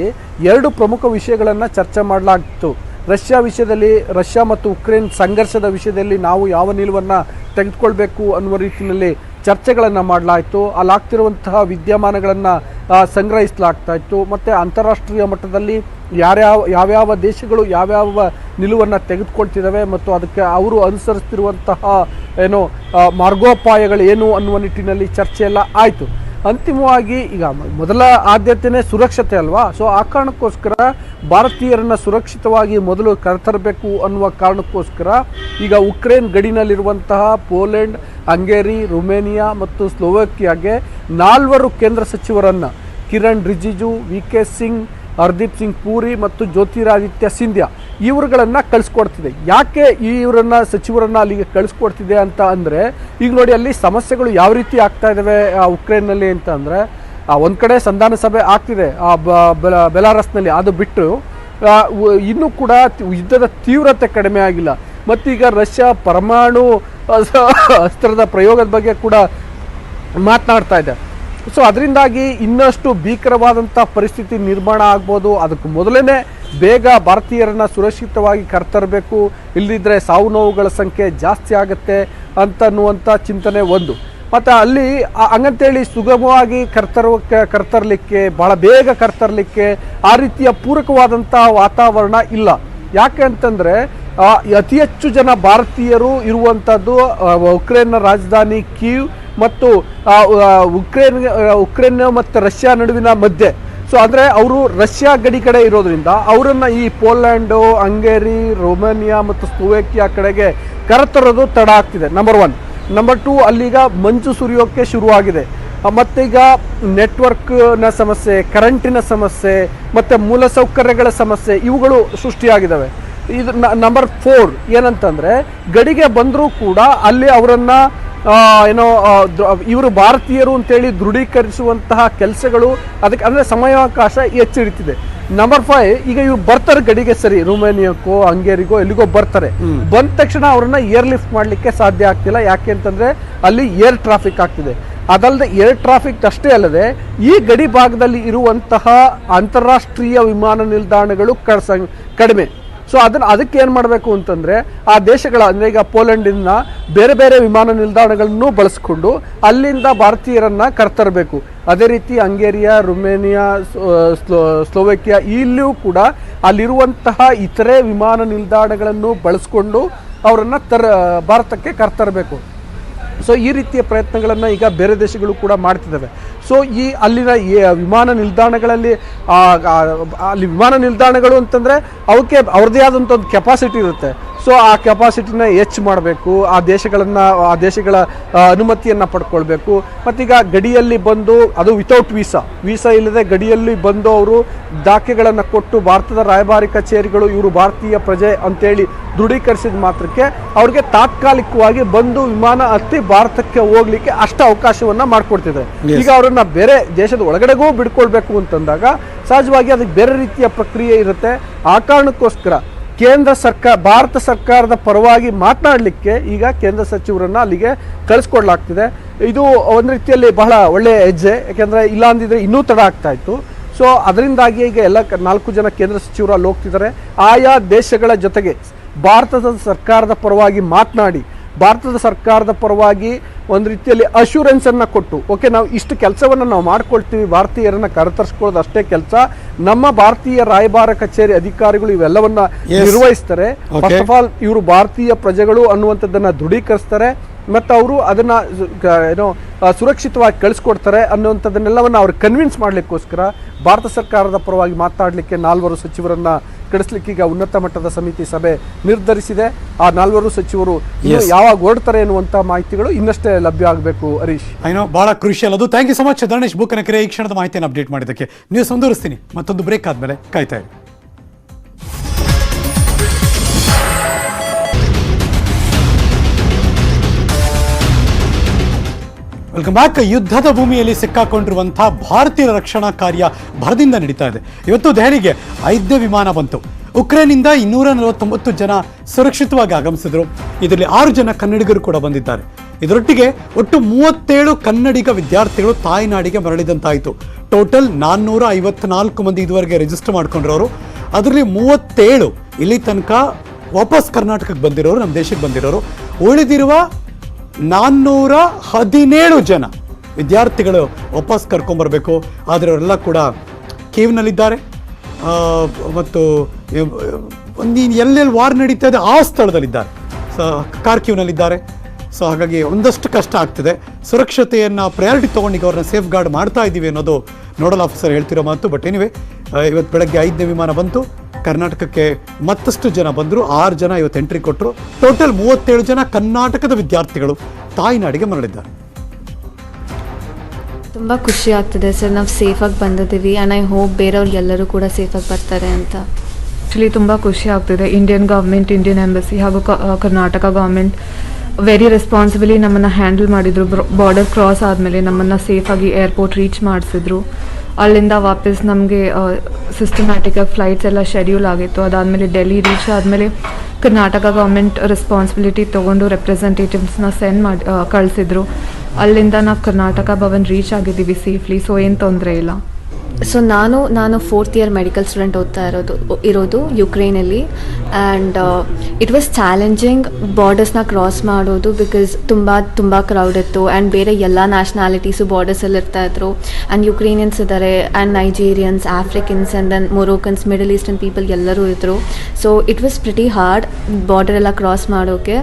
2 ಪ್ರಮುಖ ವಿಷಯಗಳನ್ನು ಚರ್ಚೆ ಮಾಡಲಾಗಿತ್ತು. ರಷ್ಯಾ ವಿಷಯದಲ್ಲಿ, ರಷ್ಯಾ ಮತ್ತು ಉಕ್ರೇನ್ ಸಂಘರ್ಷದ ವಿಷಯದಲ್ಲಿ ನಾವು ಯಾವ ನಿಲುವನ್ನು ತೆಗೆದುಕೊಳ್ಬೇಕು ಅನ್ನುವ ರೀತಿಯಲ್ಲಿ ಚರ್ಚೆಗಳನ್ನು ಮಾಡಲಾಯಿತು. ಅಲ್ಲಾಗ್ತಿರುವಂತಹ ವಿದ್ಯಮಾನಗಳನ್ನು ಸಂಗ್ರಹಿಸಲಾಗ್ತಾ ಇತ್ತು. ಮತ್ತು ಅಂತಾರಾಷ್ಟ್ರೀಯ ಮಟ್ಟದಲ್ಲಿ ಯಾವ್ಯಾವ ದೇಶಗಳು ಯಾವ್ಯಾವ ನಿಲುವನ್ನು ತೆಗೆದುಕೊಳ್ತಿದ್ದಾವೆ ಮತ್ತು ಅದಕ್ಕೆ ಅವರು ಅನುಸರಿಸ್ತಿರುವಂತಹ ಮಾರ್ಗೋಪಾಯಗಳು ಏನು ಅನ್ನುವ ನಿಟ್ಟಿನಲ್ಲಿ ಚರ್ಚೆ ಎಲ್ಲ ಆಯಿತು. ಅಂತಿಮವಾಗಿ ಈಗ ಮೊದಲ ಆದ್ಯತೆಯೇ ಸುರಕ್ಷತೆ ಅಲ್ವಾ? ಸೊ ಆ ಕಾರಣಕ್ಕೋಸ್ಕರ ಭಾರತೀಯರನ್ನು ಸುರಕ್ಷಿತವಾಗಿ ಮೊದಲು ಕರೆತರಬೇಕು ಅನ್ನುವ ಕಾರಣಕ್ಕೋಸ್ಕರ ಈಗ ಉಕ್ರೇನ್ ಗಡಿನಲ್ಲಿರುವಂತಹ ಪೋಲೆಂಡ್, ಹಂಗೇರಿ, ರುಮೇನಿಯಾ ಮತ್ತು ಸ್ಲೋವೇಕಿಯಾಗೆ 4 ಕೇಂದ್ರ ಸಚಿವರನ್ನು ಕಿರಣ್ ರಿಜಿಜು, VK ಸಿಂಗ್, ಹರ್ದೀಪ್ ಸಿಂಗ್ ಪೂರಿ ಮತ್ತು ಜ್ಯೋತಿರಾದಿತ್ಯ ಸಿಂಧಿಯಾ ಇವರುಗಳನ್ನು ಕಳಿಸ್ಕೊಡ್ತಿದೆ. ಯಾಕೆ ಸಚಿವರನ್ನ ಅಲ್ಲಿಗೆ ಕಳಿಸ್ಕೊಡ್ತಿದೆ ಅಂತ ಅಂದರೆ, ಈಗ ನೋಡಿ ಅಲ್ಲಿ ಸಮಸ್ಯೆಗಳು ಯಾವ ರೀತಿ ಆಗ್ತಾ ಇದ್ದಾವೆ ಉಕ್ರೇನ್ನಲ್ಲಿ ಅಂತ ಅಂದರೆ, ಒಂದು ಕಡೆ ಸಂಧಾನ ಸಭೆ ಆಗ್ತಿದೆ ಬೆಲಾರಸ್ನಲ್ಲಿ, ಅದು ಬಿಟ್ಟು ಇನ್ನೂ ಕೂಡ ಯುದ್ಧದ ತೀವ್ರತೆ ಕಡಿಮೆ ಆಗಿಲ್ಲ. ಮತ್ತೀಗ ರಷ್ಯಾ ಪರಮಾಣು ಅಸ್ತ್ರದ ಪ್ರಯೋಗದ ಬಗ್ಗೆ ಕೂಡ ಮಾತನಾಡ್ತಾ ಇದೆ. ಸೊ ಅದರಿಂದಾಗಿ ಇನ್ನಷ್ಟು ಭೀಕರವಾದಂಥ ಪರಿಸ್ಥಿತಿ ನಿರ್ಮಾಣ ಆಗ್ಬೋದು. ಅದಕ್ಕೆ ಮೊದಲೇ ಬೇಗ ಭಾರತೀಯರನ್ನು ಸುರಕ್ಷಿತವಾಗಿ ಕರೆತರಬೇಕು, ಇಲ್ಲದಿದ್ದರೆ ಸಾವು ನೋವುಗಳ ಸಂಖ್ಯೆ ಜಾಸ್ತಿ ಆಗುತ್ತೆ ಅಂತನ್ನುವಂಥ ಚಿಂತನೆ ಒಂದು. ಮತ್ತು ಅಲ್ಲಿ ಹಂಗಂತೇಳಿ ಸುಗಮವಾಗಿ ಕರ್ತರಲಿಕ್ಕೆ ಭಾಳ ಬೇಗ ಕರ್ತರಲಿಕ್ಕೆ ಆ ರೀತಿಯ ಪೂರಕವಾದಂಥ ವಾತಾವರಣ ಇಲ್ಲ. ಯಾಕೆ ಅಂತಂದರೆ ಅತಿ ಹೆಚ್ಚು ಜನ ಭಾರತೀಯರು ಇರುವಂಥದ್ದು ಉಕ್ರೇನ್ನ ರಾಜಧಾನಿ ಕೀವ್ ಮತ್ತು ಉಕ್ರೇನ್ ಮತ್ತು ರಷ್ಯಾ ನಡುವಿನ ಮಧ್ಯೆ. ಸೊ ಅಂದರೆ ಅವರು ರಷ್ಯಾ ಗಡಿ ಕಡೆ ಇರೋದ್ರಿಂದ ಅವರನ್ನು ಈ ಪೋಲ್ಯಾಂಡು, ಹಂಗೇರಿ, ರೊಮೇನಿಯಾ ಮತ್ತು ಸ್ಲೋವೇಕಿಯಾ ಕಡೆಗೆ ಕರೆತರೋದು ತಡ ಆಗ್ತಿದೆ. ನಂಬರ್ 1. ನಂಬರ್ 2, ಅಲ್ಲೀಗ ಮಂಜು ಸುರಿಯೋಕ್ಕೆ ಶುರುವಾಗಿದೆ. ಮತ್ತೀಗ ನೆಟ್ವರ್ಕ್ನ ಸಮಸ್ಯೆ, ಕರೆಂಟಿನ ಸಮಸ್ಯೆ ಮತ್ತು ಮೂಲಸೌಕರ್ಯಗಳ ಸಮಸ್ಯೆ ಇವುಗಳು ಸೃಷ್ಟಿಯಾಗಿದ್ದಾವೆ. ಇದು ನಂಬರ್ 4 ಏನಂತಂದರೆ, ಗಡಿಗೆ ಬಂದರೂ ಕೂಡ ಅಲ್ಲಿ ಅವರನ್ನು ಇವರು ಭಾರತೀಯರು ಅಂತೇಳಿ ದೃಢೀಕರಿಸುವಂತಹ ಕೆಲಸಗಳು ಅದಕ್ಕೆ ಅಂದರೆ ಸಮಯಾವಕಾಶ ಹೆಚ್ಚಿಡ್ತಿದೆ. ನಂಬರ್ 5, ಈಗ ಇವ್ರು ಬರ್ತಾರೆ ಗಡಿಗೆ, ಸರಿ ರೊಮೇನಿಯಾಕ್ಕೋ ಹಂಗೇರಿಗೋ ಎಲ್ಲಿಗೋ ಬರ್ತಾರೆ. ಬಂದ ತಕ್ಷಣ ಅವ್ರನ್ನ ಏರ್ ಲಿಫ್ಟ್ ಮಾಡ್ಲಿಕ್ಕೆ ಸಾಧ್ಯ ಆಗ್ತಿಲ್ಲ. ಯಾಕೆ ಅಂತಂದ್ರೆ ಅಲ್ಲಿ ಏರ್ ಟ್ರಾಫಿಕ್ ಆಗ್ತಿದೆ. ಅದಲ್ಲದೆ ಏರ್ ಟ್ರಾಫಿಕ್ ಅಷ್ಟೇ ಅಲ್ಲದೆ ಈ ಗಡಿ ಭಾಗದಲ್ಲಿ ಇರುವಂತಹ ಅಂತಾರಾಷ್ಟ್ರೀಯ ವಿಮಾನ ನಿಲ್ದಾಣಗಳು ಕಡಿಮೆ. ಸೊ ಅದಕ್ಕೆ ಏನು ಮಾಡಬೇಕು ಅಂತಂದರೆ ಆ ದೇಶಗಳ, ಅಂದರೆ ಈಗ ಪೋಲೆಂಡಿನ ಬೇರೆ ಬೇರೆ ವಿಮಾನ ನಿಲ್ದಾಣಗಳನ್ನು ಬಳಸ್ಕೊಂಡು ಅಲ್ಲಿಂದ ಭಾರತೀಯರನ್ನು ಕರ್ತರಬೇಕು. ಅದೇ ರೀತಿ ಹಂಗೇರಿಯಾ, ರೊಮೇನಿಯಾ, ಸ್ಲೋವೇಕಿಯಾ ಇಲ್ಲಿಯೂ ಕೂಡ ಅಲ್ಲಿರುವಂತಹ ಇತರೆ ವಿಮಾನ ನಿಲ್ದಾಣಗಳನ್ನು ಬಳಸ್ಕೊಂಡು ಅವರನ್ನು ಭಾರತಕ್ಕೆ ಕರ್ತರಬೇಕು. ಸೊ ಈ ರೀತಿಯ ಪ್ರಯತ್ನಗಳನ್ನು ಈಗ ಬೇರೆ ದೇಶಗಳು ಕೂಡ ಮಾಡ್ತಿದ್ದಾವೆ. ಸೊ ಅಲ್ಲಿನ ವಿಮಾನ ನಿಲ್ದಾಣಗಳಲ್ಲಿ ಅಲ್ಲಿ ವಿಮಾನ ನಿಲ್ದಾಣಗಳು ಅಂತಂದರೆ ಅವಕ್ಕೆ ಅವ್ರದ್ದೇ ಆದಂಥ ಒಂದು ಕೆಪಾಸಿಟಿ ಇರುತ್ತೆ. ಸೊ ಆ ಕೆಪಾಸಿಟಿನ ಹೆಚ್ಚು ಮಾಡಬೇಕು, ಆ ದೇಶಗಳ ಅನುಮತಿಯನ್ನು ಪಡ್ಕೊಳ್ಬೇಕು. ಮತ್ತೀಗ ಗಡಿಯಲ್ಲಿ ಬಂದು, ಅದು ವಿತೌಟ್ ವೀಸಾ ಇಲ್ಲದೆ ಗಡಿಯಲ್ಲಿ ಬಂದು ಅವರು ದಾಖಲೆಗಳನ್ನು ಕೊಟ್ಟು ಭಾರತದ ರಾಯಭಾರಿ ಕಚೇರಿಗಳು ಇವರು ಭಾರತೀಯ ಪ್ರಜೆ ಅಂತೇಳಿ ದೃಢೀಕರಿಸಿದ ಮಾತ್ರಕ್ಕೆ ಅವ್ರಿಗೆ ತಾತ್ಕಾಲಿಕವಾಗಿ ಬಂದು ವಿಮಾನ ಹತ್ತಿ ಭಾರತಕ್ಕೆ ಹೋಗ್ಲಿಕ್ಕೆ ಅಷ್ಟು ಅವಕಾಶವನ್ನು ಮಾಡಿಕೊಡ್ತಿದೆ. ಈಗ ಅವರನ್ನ ಬೇರೆ ದೇಶದ ಒಳಗಡೆಗೂ ಬಿಡ್ಕೊಳ್ಬೇಕು ಅಂತಂದಾಗ ಸಹಜವಾಗಿ ಅದಕ್ಕೆ ಬೇರೆ ರೀತಿಯ ಪ್ರಕ್ರಿಯೆ ಇರುತ್ತೆ. ಆ ಕಾರಣಕ್ಕೋಸ್ಕರ ಭಾರತ ಸರ್ಕಾರದ ಪರವಾಗಿ ಮಾತನಾಡಲಿಕ್ಕೆ ಈಗ ಕೇಂದ್ರ ಸಚಿವರನ್ನ ಅಲ್ಲಿಗೆ ಕಳಿಸ್ಕೊಡ್ಲಾಗ್ತಿದೆ. ಇದು ಒಂದು ರೀತಿಯಲ್ಲಿ ಬಹಳ ಒಳ್ಳೆಯ ಹೆಜ್ಜೆ. ಯಾಕೆಂದರೆ ಇಲ್ಲಾಂದಿದ್ರೆ ಇನ್ನೂ ತಡ ಆಗ್ತಾ ಇತ್ತು. ಸೊ ಅದರಿಂದಾಗಿ ಈಗ ಎಲ್ಲ 4 ಜನ ಕೇಂದ್ರ ಸಚಿವರು ಅಲ್ಲಿ ಹೋಗ್ತಿದ್ದಾರೆ. ಆಯಾ ದೇಶಗಳ ಜೊತೆಗೆ ಭಾರತದ ಸರ್ಕಾರದ ಪರವಾಗಿ ಮಾತನಾಡಿ, ಭಾರತದ ಸರ್ಕಾರದ ಪರವಾಗಿ ಒಂದು ರೀತಿಯಲ್ಲಿ ಅಶ್ಯೂರೆನ್ಸನ್ನು ಕೊಟ್ಟು, ಓಕೆ ನಾವು ಇಷ್ಟು ಕೆಲಸವನ್ನು ನಾವು ಮಾಡ್ಕೊಳ್ತೀವಿ, ಭಾರತೀಯರನ್ನು ಕರೆತರಿಸ್ಕೊಳ್ಳೋದು ಅಷ್ಟೇ ಕೆಲಸ, ನಮ್ಮ ಭಾರತೀಯ ರಾಯಭಾರ ಕಚೇರಿ ಅಧಿಕಾರಿಗಳು ಇವೆಲ್ಲವನ್ನ ನಿರ್ವಹಿಸ್ತಾರೆ. ಫಸ್ಟ್ ಆಫ್ ಆಲ್ ಇವರು ಭಾರತೀಯ ಪ್ರಜೆಗಳು ಅನ್ನುವಂಥದ್ದನ್ನು ದೃಢೀಕರಿಸ್ತಾರೆ ಮತ್ತು ಅವರು ಅದನ್ನು ಸುರಕ್ಷಿತವಾಗಿ ಕಳಿಸ್ಕೊಡ್ತಾರೆ ಅನ್ನುವಂಥದ್ದನ್ನೆಲ್ಲವನ್ನು ಅವ್ರು ಕನ್ವಿನ್ಸ್ ಮಾಡಲಿಕ್ಕೋಸ್ಕರ ಭಾರತ ಸರ್ಕಾರದ ಪರವಾಗಿ ಮಾತಾಡಲಿಕ್ಕೆ 4 ಸಚಿವರನ್ನು ಕಳಿಸ್ಲಿಕ್ಕೆ ಈಗ ಉನ್ನತ ಮಟ್ಟದ ಸಮಿತಿ ಸಭೆ ನಿರ್ಧರಿಸಿದೆ. ಆ 4 ಸಚಿವರು ಯಾವಾಗ ಹೊರಡ್ತಾರೆ ಎನ್ನುವಂಥ ಮಾಹಿತಿಗಳು ಇನ್ನಷ್ಟೇ ಲಭ್ಯ ಆಗಬೇಕು. ಹರೀಶ್, ಬಹಳ ಕ್ರೂಷಿಯಲ್ ಅದು. Thank you so much Dhanesh Bookanakere, ಈ ಕ್ಷಣದ ಮಾಹಿತಿಯನ್ನು ಅಪ್ಡೇಟ್ ಮಾಡಿದ್ದಕ್ಕೆ. ನ್ಯೂಸ್ ಮುಂದುವರಿಸ್ತೀನಿ, ಮತ್ತೊಂದು ಬ್ರೇಕ್ ಆದಮೇಲೆ ಕಾಯ್ತಾ ಇರಿ. Welcome back. ಯುದ್ಧದ ಭೂಮಿಯಲ್ಲಿ ಸಿಕ್ಕಾಕೊಂಡಿರುವಂತಹ ಭಾರತೀಯ ರಕ್ಷಣಾ ಕಾರ್ಯ ಭರದಿಂದ ನಡೀತಾ ಇದೆ. ಇವತ್ತು ದೆಹಲಿಗೆ 5ನೇ ವಿಮಾನ ಬಂತು. ಉಕ್ರೇನ್ನಿಂದ 249 ಜನ ಸುರಕ್ಷಿತವಾಗಿ ಆಗಮಿಸಿದ್ರು. ಇದರಲ್ಲಿ 6 ಜನ ಕನ್ನಡಿಗರು ಕೂಡ ಬಂದಿದ್ದಾರೆ. ಇದರೊಟ್ಟಿಗೆ ಒಟ್ಟು 37 ಕನ್ನಡಿಗ ವಿದ್ಯಾರ್ಥಿಗಳು ತಾಯ್ನಾಡಿಗೆ ಮರಳಿದಂತಾಯಿತು. ಟೋಟಲ್ 454 ಮಂದಿ ಇದುವರೆಗೆ ರಿಜಿಸ್ಟರ್ ಮಾಡ್ಕೊಂಡಿರೋರು. ಅದರಲ್ಲಿ 37 ಇಲ್ಲಿ ತನಕ ವಾಪಸ್ ಕರ್ನಾಟಕಕ್ಕೆ ಬಂದಿರೋರು, ನಮ್ಮ ದೇಶಕ್ಕೆ ಬಂದಿರೋರು. ಉಳಿದಿರುವ 417 ಜನ ವಿದ್ಯಾರ್ಥಿಗಳು ವಾಪಸ್ ಕರ್ಕೊಂಬರ್ಬೇಕು. ಆದರೆ ಅವರೆಲ್ಲ ಕೂಡ ಕೀವ್ನಲ್ಲಿದ್ದಾರೆ ಮತ್ತು ಎಲ್ಲೆಲ್ಲಿ ವಾರ್ ನಡೀತಾ ಇದೆ ಆ ಸ್ಥಳದಲ್ಲಿದ್ದಾರೆ, ಕಾರ್ಕಿವ್ನಲ್ಲಿದ್ದಾರೆ. ಸೊ ಹಾಗಾಗಿ ಒಂದಷ್ಟು ಕಷ್ಟ ಆಗ್ತಿದೆ. ಸುರಕ್ಷತೆಯನ್ನು ಪ್ರಯಾರಿಟಿ ತೊಗೊಂಡು ಅವ್ರನ್ನ ಸೇಫ್ ಗಾರ್ಡ್ ಮಾಡ್ತಾ ಇದ್ದೀವಿ ಅನ್ನೋದು ನೋಡಲ್ ಆಫೀಸರ್ ಹೇಳ್ತಿರೋ ಮಾತು. ಬಟ್ ಎನಿವೆ, ಇವತ್ತು ಬೆಳಗ್ಗೆ 5ನೇ ವಿಮಾನ ಬಂತು. ಕರ್ನಾಟಕಕ್ಕೆ ಮತ್ತಷ್ಟು ಜನ ಬಂದರು. 6 ಜನ ಇವತ್ತು ಎಂಟ್ರಿ ಕೊಟ್ಟರು. ಟೋಟಲ್ 37 ಜನ ಕರ್ನಾಟಕದ ವಿದ್ಯಾರ್ಥಿಗಳು ತಾಯ್ನಾಡಿಗೆ ಮರಳಿದ್ದಾರೆ. ತುಂಬ ಖುಷಿ ಆಗ್ತಿದೆ ಸರ್, ನಾವು ಸೇಫಾಗಿ ಬಂದಿದ್ದೀವಿ. ಆ್ಯಂಡ್ ಐ ಹೋಪ್ ಬೇರೆಯವ್ರಿಗೆಲ್ಲರೂ ಕೂಡ ಸೇಫಾಗಿ ಬರ್ತಾರೆ ಅಂತ. ಆ್ಯಕ್ಚುಲಿ ತುಂಬ ಖುಷಿ ಆಗ್ತಿದೆ. ಇಂಡಿಯನ್ ಗೌರ್ಮೆಂಟ್, ಇಂಡಿಯನ್ ಎಂಬಸಿ ಹಾಗೂ ಕರ್ನಾಟಕ ಗೌರ್ಮೆಂಟ್ ವೆರಿ ರೆಸ್ಪಾನ್ಸಿಬಲಿ ನಮ್ಮನ್ನು ಹ್ಯಾಂಡಲ್ ಮಾಡಿದರು. ಬಾರ್ಡರ್ ಕ್ರಾಸ್ ಆದಮೇಲೆ ನಮ್ಮನ್ನು ಸೇಫಾಗಿ ಏರ್ಪೋರ್ಟ್ ರೀಚ್ ಮಾಡಿಸಿದ್ರು. ಅಲ್ಲಿಂದ ವಾಪಸ್ ನಮಗೆ ಸಿಸ್ಟಮ್ಯಾಟಿಕಾಗಿ ಫ್ಲೈಟ್ಸ್ ಎಲ್ಲ ಶೆಡ್ಯೂಲ್ ಆಗಿತ್ತು. ಅದಾದಮೇಲೆ ಡೆಲ್ಲಿ ರೀಚ್ ಆದಮೇಲೆ ಕರ್ನಾಟಕ ಗೌರ್ಮೆಂಟ್ ರೆಸ್ಪಾನ್ಸಿಬಿಲಿಟಿ ತೊಗೊಂಡು ರೆಪ್ರೆಸೆಂಟೇಟಿವ್ಸ್ನ ಸೆಂಡ್ ಮಾಡಿ ಕಳಿಸಿದ್ರು. ಅಲ್ಲಿಂದ ನಾವು ಕರ್ನಾಟಕ ಭವನ್ ರೀಚ್ ಆಗಿದ್ದೀವಿ ಸೇಫ್ಲಿ. ಸೊ ಏನು ತೊಂದರೆ ಇಲ್ಲ. ಸೊ ನಾನು 4th ಇಯರ್ ಮೆಡಿಕಲ್ ಸ್ಟೂಡೆಂಟ್ ಓದ್ತಾ ಇರೋದು ಯುಕ್ರೇನಲ್ಲಿ. ಆ್ಯಂಡ್ ಇಟ್ ವಾಸ್ ಚಾಲೆಂಜಿಂಗ್ ಬಾರ್ಡರ್ಸ್ನ ಕ್ರಾಸ್ ಮಾಡೋದು, ಬಿಕಾಸ್ ತುಂಬ ಕ್ರೌಡ್ ಇತ್ತು. ಆ್ಯಂಡ್ ಬೇರೆ ಎಲ್ಲ ನ್ಯಾಷನಾಲಿಟೀಸು ಬಾರ್ಡರ್ಸಲ್ಲಿ ಇರ್ತಾಯಿದ್ರು. ಆ್ಯಂಡ್ ಯುಕ್ರೇನಿಯನ್ಸ್ ಇದ್ದಾರೆ, and Nigerians, Africans, and then Moroccans, Middle Eastern people ಎಲ್ಲರೂ ಇದ್ದರು. So it was pretty hard border ಎಲ್ಲ ಕ್ರಾಸ್ ಮಾಡೋಕ್ಕೆ.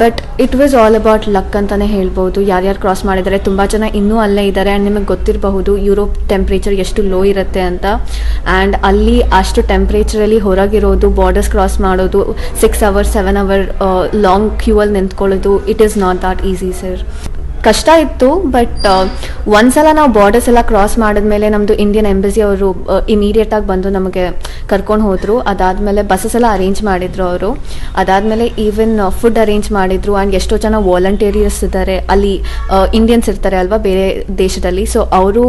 But it was all about luck ಅಂತಲೇ ಹೇಳ್ಬೋದು. ಯಾರ್ಯಾರು ಕ್ರಾಸ್ ಮಾಡಿದ್ದಾರೆ, ತುಂಬ ಜನ ಇನ್ನೂ ಅಲ್ಲೇ ಇದ್ದಾರೆ. ಆ್ಯಂಡ್ ನಿಮಗೆ ಗೊತ್ತಿರಬಹುದು ಯುರೋಪ್ ಟೆಂಪ್ರೇಚರ್ ಎಷ್ಟು ಲೋ ಇರುತ್ತೆ ಅಂತ. ಆ್ಯಂಡ್ ಅಲ್ಲಿ ಅಷ್ಟು ಟೆಂಪ್ರೇಚರಲ್ಲಿ ಹೊರಗಿರೋದು, ಬಾರ್ಡರ್ಸ್ ಕ್ರಾಸ್ ಮಾಡೋದು, 6 hours 7 hour ಲಾಂಗ್ ಕ್ಯೂ ಅಲ್ಲಿ ನಿಂತ್ಕೊಳ್ಳೋದು, it is not that easy sir. ಕಷ್ಟ ಇತ್ತು, ಬಟ್ ಒಂದ್ಸಲ ನಾವು ಬಾರ್ಡರ್ಸ್ ಎಲ್ಲ ಕ್ರಾಸ್ ಮಾಡಿದ್ಮೇಲೆ ನಮ್ಮದು ಇಂಡಿಯನ್ ಎಂಬಸಿ ಅವರು ಇಮಿಡಿಯೇಟಾಗಿ ಬಂದು ನಮಗೆ ಕರ್ಕೊಂಡು ಹೋದರು. ಅದಾದಮೇಲೆ ಬಸ್ಸಸ್ ಎಲ್ಲ ಅರೇಂಜ್ ಮಾಡಿದ್ರು ಅವರು. ಅದಾದಮೇಲೆ ಈವನ್ ಫುಡ್ ಅರೇಂಜ್ ಮಾಡಿದ್ರು. ಆ್ಯಂಡ್ ಎಷ್ಟೋ ಜನ ವಾಲಂಟಿಯರ್ಸ್ ಇದ್ದಾರೆ ಅಲ್ಲಿ, ಇಂಡಿಯನ್ಸ್ ಇರ್ತಾರೆ ಅಲ್ವಾ ಬೇರೆ ದೇಶದಲ್ಲಿ, ಸೊ ಅವರು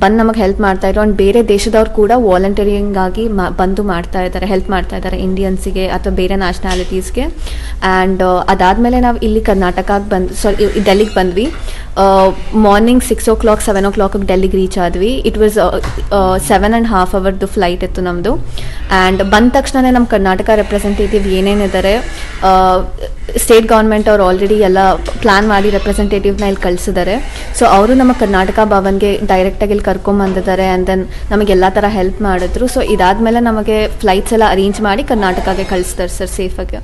ಬಂದು ನಮಗೆ ಹೆಲ್ಪ್ ಮಾಡ್ತಾಯಿದ್ರು. ಆ್ಯಂಡ್ ಬೇರೆ ದೇಶದವ್ರು ಕೂಡ ವಾಲಂಟಿಯರಿಂಗ್ ಆಗಿ ಬಂದು ಮಾಡ್ತಾ ಇದ್ದಾರೆ, ಹೆಲ್ಪ್ ಮಾಡ್ತಾ ಇದ್ದಾರೆ ಇಂಡಿಯನ್ಸಿಗೆ ಅಥವಾ ಬೇರೆ ನ್ಯಾಷನಾಲಿಟೀಸ್ಗೆ. ಆ್ಯಂಡ್ ಅದಾದಮೇಲೆ ನಾವು ಇಲ್ಲಿ ಕರ್ನಾಟಕಕ್ಕೆ ಡೆಲ್ಲಿಗೆ ಬಂದ್ವಿ. ಮಾರ್ನಿಂಗ್ 6 o'clock 7 o'clock ಡೆಲ್ಲಿಗೆ ರೀಚ್ ಆದ್ವಿ. ಇಟ್ ವಾಸ್ 7.5 hours ಫ್ಲೈಟ್ ಇತ್ತು ನಮ್ಮದು. ಆ್ಯಂಡ್ ಬಂದ ತಕ್ಷಣ ನಮ್ಮ ಕರ್ನಾಟಕ ರೆಪ್ರೆಸೆಂಟೇಟಿವ್ ಏನೇನಿದ್ದಾರೆ, ಸ್ಟೇಟ್ ಗೌರ್ಮೆಂಟ್ ಅವ್ರು ಆಲ್ರೆಡಿ ಎಲ್ಲ ಪ್ಲ್ಯಾನ್ ಮಾಡಿ ರೆಪ್ರೆಸೆಂಟೇಟಿವ್ನ ಇಲ್ಲಿ ಕಳಿಸಿದ್ದಾರೆ. ಸೊ ಅವರು ನಮ್ಮ ಕರ್ನಾಟಕ ಭವನ್ಗೆ ಡೈರೆಕ್ಟಾಗಿ ಇಲ್ಲಿ ಕರ್ಕೊಂಬಂದಿದ್ದಾರೆ. ಆ್ಯಂಡ್ ದೆನ್ ನಮಗೆಲ್ಲ ಥರ ಹೆಲ್ಪ್ ಮಾಡಿದ್ರು. ಸೊ ಇದಾದಮೇಲೆ ನಮಗೆ ಫ್ಲೈಟ್ಸ್ ಎಲ್ಲ ಅರೇಂಜ್ ಮಾಡಿ ಕರ್ನಾಟಕಕ್ಕೆ ಕಳಿಸ್ತಾರೆ ಸರ್ ಸೇಫಾಗಿ.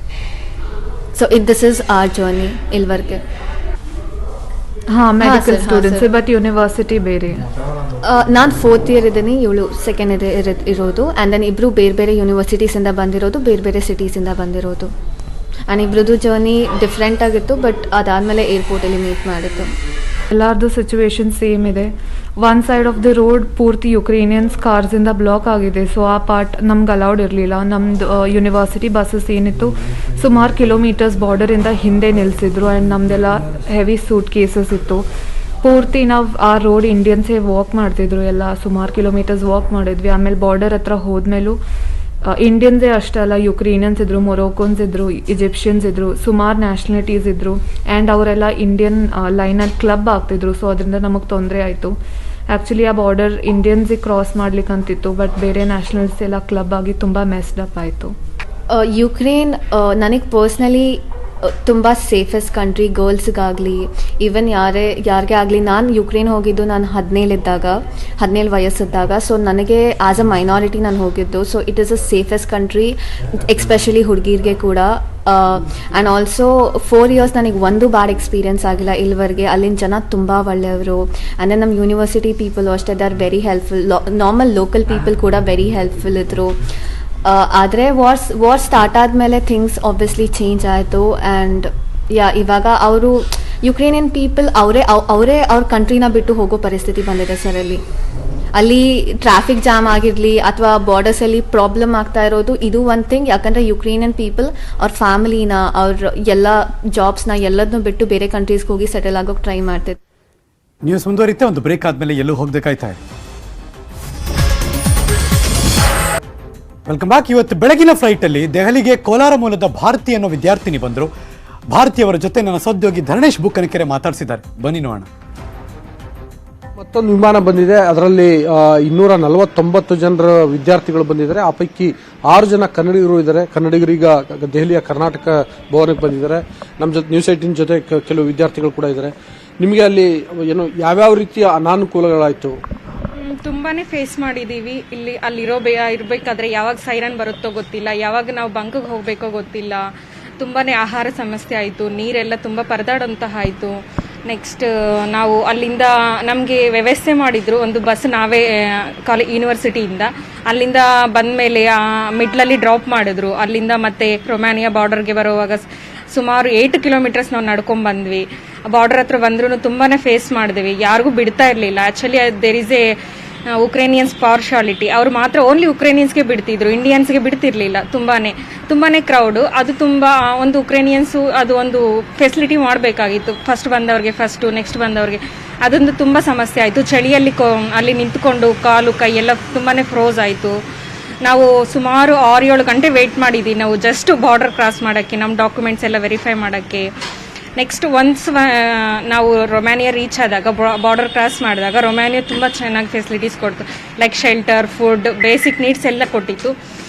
So this is our journey ಇಲ್ವರೆಗೆ. ಹಾಂ, medical sir, students, sir. But university ಬೇರೆ. ನಾನು 4th year ಇದ್ದೀನಿ, ಇವಳು 2nd ಇರೋದು. ಆ್ಯಂಡ್ ದೆನ್ ಇಬ್ಬರು ಬೇರೆ ಬೇರೆ ಯೂನಿವರ್ಸಿಟೀಸಿಂದ ಬಂದಿರೋದು, ಬೇರೆ ಬೇರೆ ಸಿಟೀಸಿಂದ ಬಂದಿರೋದು. ಆ್ಯಂಡ್ ಇಬ್ಬರದ್ದು ಜರ್ನಿ ಡಿಫ್ರೆಂಟ್ ಆಗಿತ್ತು, ಬಟ್ ಅದಾದಮೇಲೆ ಏರ್ಪೋರ್ಟಲ್ಲಿ ಮೀಟ್ ಮಾಡಿತ್ತು. ಎಲ್ಲರದ್ದು ಸಿಚುವೇಶನ್ ಸೇಮ್ ಇದೆ. One side of the road ಪೂರ್ತಿ ಯುಕ್ರೇನಿಯನ್ಸ್ ಕಾರ್ಸಿಂದ ಬ್ಲಾಕ್ ಆಗಿದೆ. ಸೊ ಆ ಪಾರ್ಟ್ ನಮ್ಗೆ ಅಲೌಡ್ ಇರಲಿಲ್ಲ. ನಮ್ಮದು ಯೂನಿವರ್ಸಿಟಿ ಬಸ್ಸಸ್ ಏನಿತ್ತು ಸುಮಾರು ಕಿಲೋಮೀಟರ್ಸ್ ಬಾರ್ಡರಿಂದ ಹಿಂದೆ ನಿಲ್ಲಿಸಿದ್ರು. ಆ್ಯಂಡ್ ನಮ್ಮದೆಲ್ಲ ಹೆವಿ ಸೂಟ್ ಕೇಸಸ್ ಇತ್ತು. ಪೂರ್ತಿ ನಾವು ಆ ರೋಡ್ ಇಂಡಿಯನ್ಸೇ ವಾಕ್ ಮಾಡ್ತಿದ್ರು, ಎಲ್ಲ ಸುಮಾರು ಕಿಲೋಮೀಟರ್ಸ್ ವಾಕ್ ಮಾಡಿದ್ವಿ. ಆಮೇಲೆ ಬಾರ್ಡರ್ ಹತ್ರ ಹೋದ್ಮೇಲೂ ಇಂಡಿಯನ್ಸೇ ಅಷ್ಟೇ ಅಲ್ಲ, ಯುಕ್ರೇನಿಯನ್ಸ್ ಇದ್ದರು, ಮೊರೊಕೋನ್ಸ್ ಇದ್ದರು, ಈಜಿಪ್ಷಿಯನ್ಸ್ ಇದ್ದರು, ಸುಮಾರು ನ್ಯಾಷನಾಲಿಟೀಸ್ ಇದ್ದರು. ಆ್ಯಂಡ್ ಅವರೆಲ್ಲ ಇಂಡಿಯನ್ ಲೈನಲ್ಲಿ ಕ್ಲಬ್ ಆಗ್ತಿದ್ರು. ಸೊ ಅದರಿಂದ ನಮಗೆ ತೊಂದರೆ ಆಯಿತು. ಆ್ಯಕ್ಚುಲಿ ಆ ಬಾರ್ಡರ್ ಇಂಡಿಯನ್ಸಿಗೆ ಕ್ರಾಸ್ ಮಾಡ್ಲಿಕ್ಕಂತಿತ್ತು, ಬಟ್ ಬೇರೆ ನ್ಯಾಷನಲ್ಸ್ ಎಲ್ಲ ಕ್ಲಬ್ ಆಗಿ ತುಂಬ ಮೆಸ್ಡ್ ಅಪ್ ಆಯಿತು. ಯುಕ್ರೇನ್ ನನಗೆ ಪರ್ಸ್ನಲಿ ತುಂಬ ಸೇಫೆಸ್ಟ್ ಕಂಟ್ರಿ, ಗರ್ಲ್ಸ್ಗಾಗಲಿ ಈವನ್ ಯಾರಿಗೆ ಆಗಲಿ. ನಾನು ಯುಕ್ರೇನ್ ಹೋಗಿದ್ದು ನಾನು 17 ವಯಸ್ಸಿದ್ದಾಗ. ಸೊ ನನಗೆ ಆ್ಯಸ್ ಅ ಮೈನಾರಿಟಿ ನಾನು ಹೋಗಿದ್ದು. So it is a safest country, especially ಹುಡುಗಿರಿಗೆ ಕೂಡ. ಆ್ಯಂಡ್ ಆಲ್ಸೋ 4 years ನನಗೆ ಒಂದು ಬ್ಯಾಡ್ ಎಕ್ಸ್ಪೀರಿಯನ್ಸ್ ಆಗಿಲ್ಲ ಇಲ್ಲಿವರೆಗೆ. ಅಲ್ಲಿನ ಜನ ತುಂಬ ಒಳ್ಳೆಯವರು. ಆ್ಯಂಡ್ ನಮ್ಮ ಯೂನಿವರ್ಸಿಟಿ ಪೀಪಲ್ ಅಷ್ಟೇ, they are very helpful. Normal local people ಕೂಡ ವೆರಿ ಹೆಲ್ಪ್ಫುಲ್ ಇದ್ದರು. ಆದರೆ ವಾರ್ ಸ್ಟಾರ್ಟ್ ಆದಮೇಲೆ ಥಿಂಗ್ಸ್ ಆಬ್ವಿಯಸ್ಲಿ ಚೇಂಜ್ ಆಯಿತು. ಆ್ಯಂಡ್ ಇವಾಗ ಅವರು ಯುಕ್ರೇನಿಯನ್ ಪೀಪಲ್ ಅವರೇ ಅವ್ರ ಕಂಟ್ರಿನ ಬಿಟ್ಟು ಹೋಗೋ ಪರಿಸ್ಥಿತಿ ಬಂದಿದೆ ಸರ್. ಅಲ್ಲಿ ಟ್ರಾಫಿಕ್ ಜಾಮ್ ಆಗಿರಲಿ ಅಥವಾ ಬಾರ್ಡರ್ಸಲ್ಲಿ ಪ್ರಾಬ್ಲಮ್ ಆಗ್ತಾ ಇರೋದು ಇದು ಒಂದು ಥಿಂಗ್. ಯಾಕಂದರೆ ಯುಕ್ರೇನಿಯನ್ ಪೀಪಲ್ ಅವ್ರ ಫ್ಯಾಮಿಲಿನ, ಅವ್ರ ಎಲ್ಲ ಜಾಬ್ಸ್ನ ಎಲ್ಲದನ್ನೂ ಬಿಟ್ಟು ಬೇರೆ ಕಂಟ್ರೀಸ್ಗೆ ಹೋಗಿ ಸೆಟಲ್ ಆಗೋಕೆ ಟ್ರೈ ಮಾಡ್ತಿದ್ರು. ನ್ಯೂಸ್ ಮುಂದುವರಿಯುತ್ತೆ. ಒಂದು ಬ್ರೇಕ್ ಆದಮೇಲೆ ಎಲ್ಲೂ ಹೋಗಬೇಕಾಯ್ತಾ ಇದೆ. Welcome back. ಇವತ್ತು ಬೆಳಗಿನ ಫ್ಲೈಟಲ್ಲಿ ದೆಹಲಿಗೆ ಕೋಲಾರ ಮೂಲದ ಭಾರತಿ ಅನ್ನೋ ವಿದ್ಯಾರ್ಥಿನಿ ಬಂದರು. ಭಾರತಿಯವರ ಜೊತೆ ನನ್ನ ಸಹೋದ್ಯೋಗಿ ಧರಣೇಶ್ ಬುಕ್ಕನಕೆರೆ ಮಾತಾಡಿಸಿದ್ದಾರೆ. ಬನ್ನಿ ನೋಡೋಣ. ಮತ್ತೊಂದು ವಿಮಾನ ಬಂದಿದೆ, ಅದರಲ್ಲಿ 249 ಜನರ ವಿದ್ಯಾರ್ಥಿಗಳು ಬಂದಿದ್ದಾರೆ. ಆ ಪೈಕಿ 6 ಜನ ಕನ್ನಡಿಗರು ಇದ್ದಾರೆ. ಕನ್ನಡಿಗರೀಗ ದೆಹಲಿಯ ಕರ್ನಾಟಕ ಭವನಕ್ಕೆ ಬಂದಿದ್ದಾರೆ. ನಮ್ಮ ಜೊತೆ ನ್ಯೂಸ್ 18 ಜೊತೆ ಕೆಲವು ವಿದ್ಯಾರ್ಥಿಗಳು ಕೂಡ ಇದ್ದಾರೆ. ನಿಮಗೆ ಅಲ್ಲಿ ಏನು ಯಾವ್ಯಾವ ರೀತಿಯ ಅನಾನುಕೂಲಗಳಾಯಿತು? ತುಂಬಾನೇ ಫೇಸ್ ಮಾಡಿದೀವಿ. ಅಲ್ಲಿರೋ ಇರಬೇಕಾದ್ರೆ ಯಾವಾಗ ಸೈರನ್ ಬರುತ್ತೋ ಗೊತ್ತಿಲ್ಲ, ಯಾವಾಗ ನಾವು ಬಂಕಿಗೆ ಹೋಗಬೇಕೋ ಗೊತ್ತಿಲ್ಲ. ತುಂಬಾನೇ ಆಹಾರ ಸಮಸ್ಯೆ ಆಯಿತು, ನೀರೆಲ್ಲ ತುಂಬ ಪರದಾಡಂತಹ ಆಯಿತು. ನೆಕ್ಸ್ಟ್ ನಾವು ಅಲ್ಲಿಂದ ನಮಗೆ ವ್ಯವಸ್ಥೆ ಮಾಡಿದ್ರು, ಒಂದು ಬಸ್ ನಾವೇ ಯೂನಿವರ್ಸಿಟಿಯಿಂದ. ಅಲ್ಲಿಂದ ಬಂದ ಮೇಲೆ ಮಿಡ್ಲಲ್ಲಿ ಡ್ರಾಪ್ ಮಾಡಿದ್ರು. ಅಲ್ಲಿಂದ ಮತ್ತೆ ರೊಮ್ಯಾನಿಯಾ ಬಾರ್ಡರ್ಗೆ ಬರುವಾಗ ಸುಮಾರು 8 kilometers ನಾವು ನಡ್ಕೊಂಡ್ ಬಂದ್ವಿ. ಬಾರ್ಡರ್ ಹತ್ರ ಬಂದ್ರೂ ತುಂಬಾನೇ ಫೇಸ್ ಮಾಡಿದ್ವಿ. ಯಾರಿಗೂ ಬಿಡ್ತಾ ಇರಲಿಲ್ಲ. Actually there is a Ukrainians partiality. ಅವ್ರು ಮಾತ್ರ ಓನ್ಲಿ ಉಕ್ರೇನಿಯನ್ಸ್ಗೆ ಬಿಡ್ತಿದ್ರು, ಇಂಡಿಯನ್ಸ್ಗೆ ಬಿಡ್ತಿರ್ಲಿಲ್ಲ. ತುಂಬಾನೇ ಕ್ರೌಡು. ಅದು ತುಂಬ ಒಂದು ಉಕ್ರೇನಿಯನ್ಸು ಅದು ಒಂದು ಫೆಸಿಲಿಟಿ ಮಾಡಬೇಕಾಗಿತ್ತು. ಫಸ್ಟ್ ಬಂದವ್ರಿಗೆ ನೆಕ್ಸ್ಟ್ ಬಂದವ್ರಿಗೆ ಅದೊಂದು ತುಂಬ ಸಮಸ್ಯೆ ಆಯಿತು. ಚಳಿಯಲ್ಲಿ ಅಲ್ಲಿ ನಿಂತ್ಕೊಂಡು ಕಾಲು ಕೈ ಎಲ್ಲ ತುಂಬಾನೇ ಫ್ರೋಸ್ ಆಯಿತು. ನಾವು ಸುಮಾರು 6-7 ಗಂಟೆ ವೆಯ್ಟ್ ಮಾಡಿದ್ವಿ ನಾವು ಜಸ್ಟ್ ಬಾರ್ಡರ್ ಕ್ರಾಸ್ ಮಾಡೋಕ್ಕೆ, ನಮ್ಮ ಡಾಕ್ಯುಮೆಂಟ್ಸ್ ಎಲ್ಲ ವೆರಿಫೈ ಮಾಡೋಕ್ಕೆ. ನೆಕ್ಸ್ಟ್ ಒನ್ಸ್ ನಾವು ರೊಮ್ಯಾನಿಯಾ ರೀಚ್ ಆದಾಗ, ಬಾರ್ಡರ್ ಕ್ರಾಸ್ ಮಾಡಿದಾಗ ರೊಮ್ಯಾನಿಯಾ ತುಂಬ ಚೆನ್ನಾಗಿ ಫೆಸಿಲಿಟೀಸ್ ಕೊಡ್ತು. Like shelter, food, basic needs ಎಲ್ಲ ಕೊಟ್ಟಿತ್ತು.